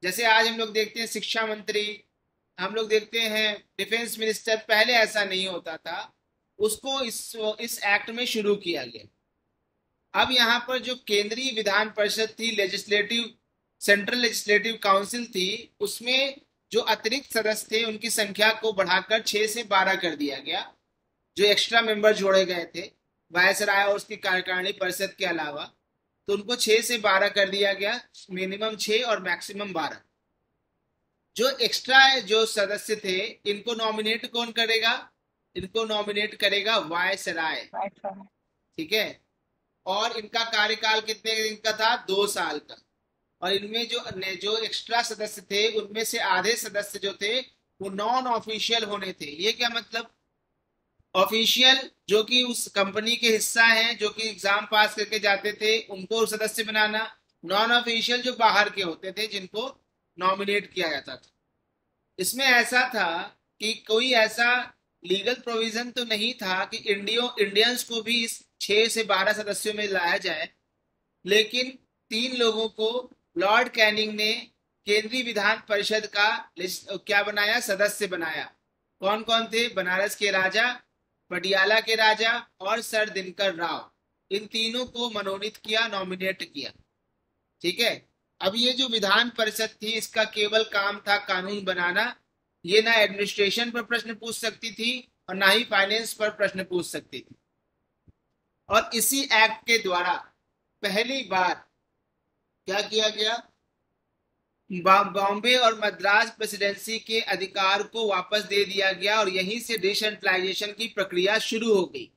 जैसे आज हम लोग देखते हैं शिक्षा मंत्री, हम लोग देखते हैं डिफेंस मिनिस्टर, पहले ऐसा नहीं होता था। उसको इस एक्ट में शुरू किया गया। अब यहाँ पर जो केंद्रीय विधान परिषद थी, सेंट्रल लेजिस्लेटिव काउंसिल थी, उसमें जो अतिरिक्त सदस्य थे उनकी संख्या को बढ़ाकर 6 से 12 कर दिया गया। जो एक्स्ट्रा मेंबर जोड़े गए थे वायसराय और उसकी कार्यकारिणी परिषद के अलावा, तो उनको 6 से 12 कर दिया गया, मिनिमम 6 और मैक्सिमम 12। जो एक्स्ट्रा जो सदस्य थे इनको नॉमिनेट कौन करेगा, इनको नॉमिनेट करेगा वायसराय। ठीक है, और इनका कार्यकाल कितने दिन का था, 2 साल का। और इनमें जो एक्स्ट्रा सदस्य थे उनमें से आधे सदस्य जो थे वो नॉन ऑफिशियल होने थे। ये क्या मतलब, ऑफिशियल जो कि उस कंपनी के हिस्सा हैं, जो कि एग्जाम पास करके जाते थे उनको सदस्य बनाना, नॉन ऑफिशियल जो बाहर के होते थे जिनको नॉमिनेट किया जाता था। इसमें ऐसा था कि कोई ऐसा लीगल प्रोविजन तो नहीं था कि इंडियंस को भी इस 6 से 12 सदस्यों में लाया जाए, लेकिन 3 लोगों को लॉर्ड कैनिंग ने केंद्रीय विधान परिषद का क्या बनाया, सदस्य बनाया। कौन कौन थे, बनारस के राजा, पटियाला के राजा और सर दिनकर राव, इन तीनों को मनोनीत किया, नॉमिनेट किया। ठीक है, अब ये जो विधान परिषद थी इसका केवल काम था कानून बनाना। ये ना एडमिनिस्ट्रेशन पर प्रश्न पूछ सकती थी और ना ही फाइनेंस पर प्रश्न पूछ सकती थी। और इसी एक्ट के द्वारा पहली बार क्या किया गया, बॉम्बे और मद्रास प्रेसिडेंसी के अधिकार को वापस दे दिया गया और यहीं से डिसेंट्रलाइजेशन की प्रक्रिया शुरू हो गई।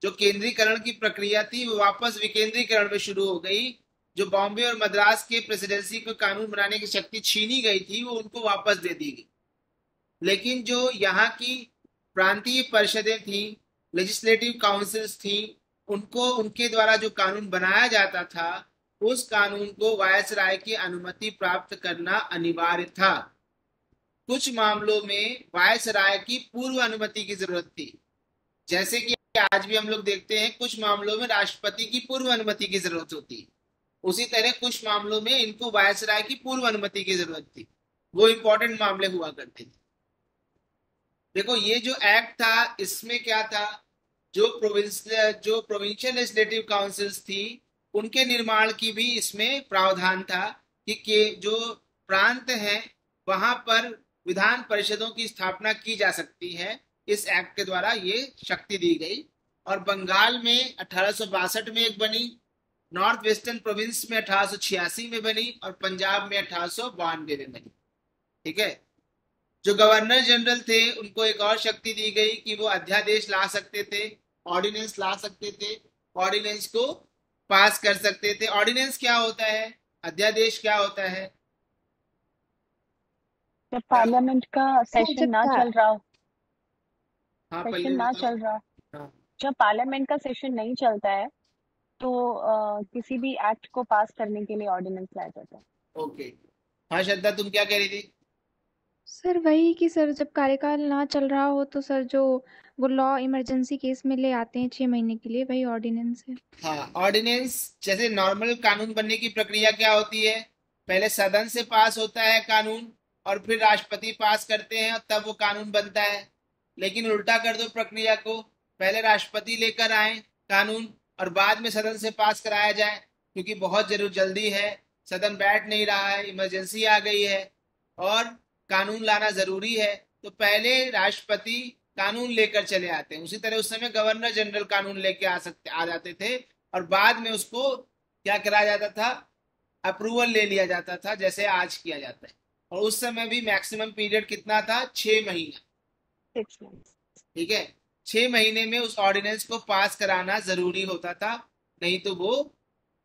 जो केंद्रीकरण की प्रक्रिया थी वो वापस विकेंद्रीकरण में शुरू हो गई। जो बॉम्बे और मद्रास के प्रेसिडेंसी को कानून बनाने की शक्ति छीनी गई थी वो उनको वापस दे दी गई। लेकिन जो यहाँ की प्रांतीय परिषदें थी, लेजिस्लेटिव काउंसिल्स थी, उनको उनके द्वारा जो कानून बनाया जाता था उस कानून को वायसराय की अनुमति प्राप्त करना अनिवार्य था। कुछ मामलों में वायसराय की पूर्व अनुमति की जरूरत थी, जैसे कि आज भी हम लोग देखते हैं कुछ मामलों में राष्ट्रपति की पूर्व अनुमति की जरूरत होती है। उसी तरह कुछ मामलों में इनको वायसराय की पूर्व अनुमति की जरूरत थी, वो इंपॉर्टेंट मामले हुआ करते थे। देखो ये जो एक्ट था इसमें क्या था, जो प्रोविंशियल लेजिस्लेटिव काउंसिल्स थी उनके निर्माण की भी इसमें प्रावधान था कि जो प्रांत हैं वहां पर विधान परिषदों की स्थापना की जा सकती है। इस एक्ट के द्वारा ये शक्ति दी गई। और बंगाल में 1862 में एक बनी, नॉर्थ वेस्टर्न प्रोविंस में 1886 में बनी और पंजाब में 1892 में बनी। ठीक है, जो गवर्नर जनरल थे उनको एक और शक्ति दी गई कि वो अध्यादेश ला सकते थे, ऑर्डिनेंस ला सकते थे, ऑर्डिनेंस को पास कर सकते थे। ऑर्डिनेंस क्या होता है, अध्यादेश क्या होता है, जब पार्लियामेंट का सेशन ना चल रहा हो, हाँ सेशन ना चल रहा, हाँ। जब पार्लियामेंट का सेशन नहीं चलता है तो किसी भी एक्ट को पास करने के लिए ऑर्डिनेंस लाया जाता है। ओके, हाँ श्रद्धा तुम क्या कह रही थी? सर वही कि सर जब कार्यकाल ना चल रहा हो तो सर जो वो लॉ इमरजेंसी केस में ले आते हैं 6 महीने के लिए, वही ऑर्डिनेंस है। हाँ, ऑर्डिनेंस जैसे नॉर्मल कानून बनने की प्रक्रिया क्या होती है, पहले सदन से पास होता है कानून और फिर राष्ट्रपति पास करते हैं और तब वो कानून बनता है। लेकिन उल्टा कर दो प्रक्रिया को, पहले राष्ट्रपति लेकर आए कानून और बाद में सदन से पास कराया जाए, क्योंकि बहुत जल्दी है, सदन बैठ नहीं रहा है, इमरजेंसी आ गई है और कानून लाना जरूरी है। तो पहले राष्ट्रपति कानून लेकर चले आते हैं। उसी तरह उस समय गवर्नर जनरल कानून लेके आ जाते थे और बाद में उसको क्या करा जाता था, अप्रूवल ले लिया जाता था, जैसे आज किया जाता है। और उस समय भी मैक्सिमम पीरियड कितना था, 6 महीना। 6 months। ठीक है, 6 महीने में उस ऑर्डिनेंस को पास कराना जरूरी होता था, नहीं तो वो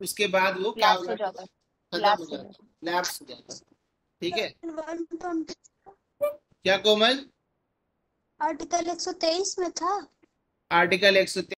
उसके बाद वो क्या हो लैप्स हो जाता, जाता, खत्म हो लैप्स हो जाता, जाता। लैप्स हो जाता। ठीक है, 120 क्या कोमल? आर्टिकल 123 में था। आर्टिकल 123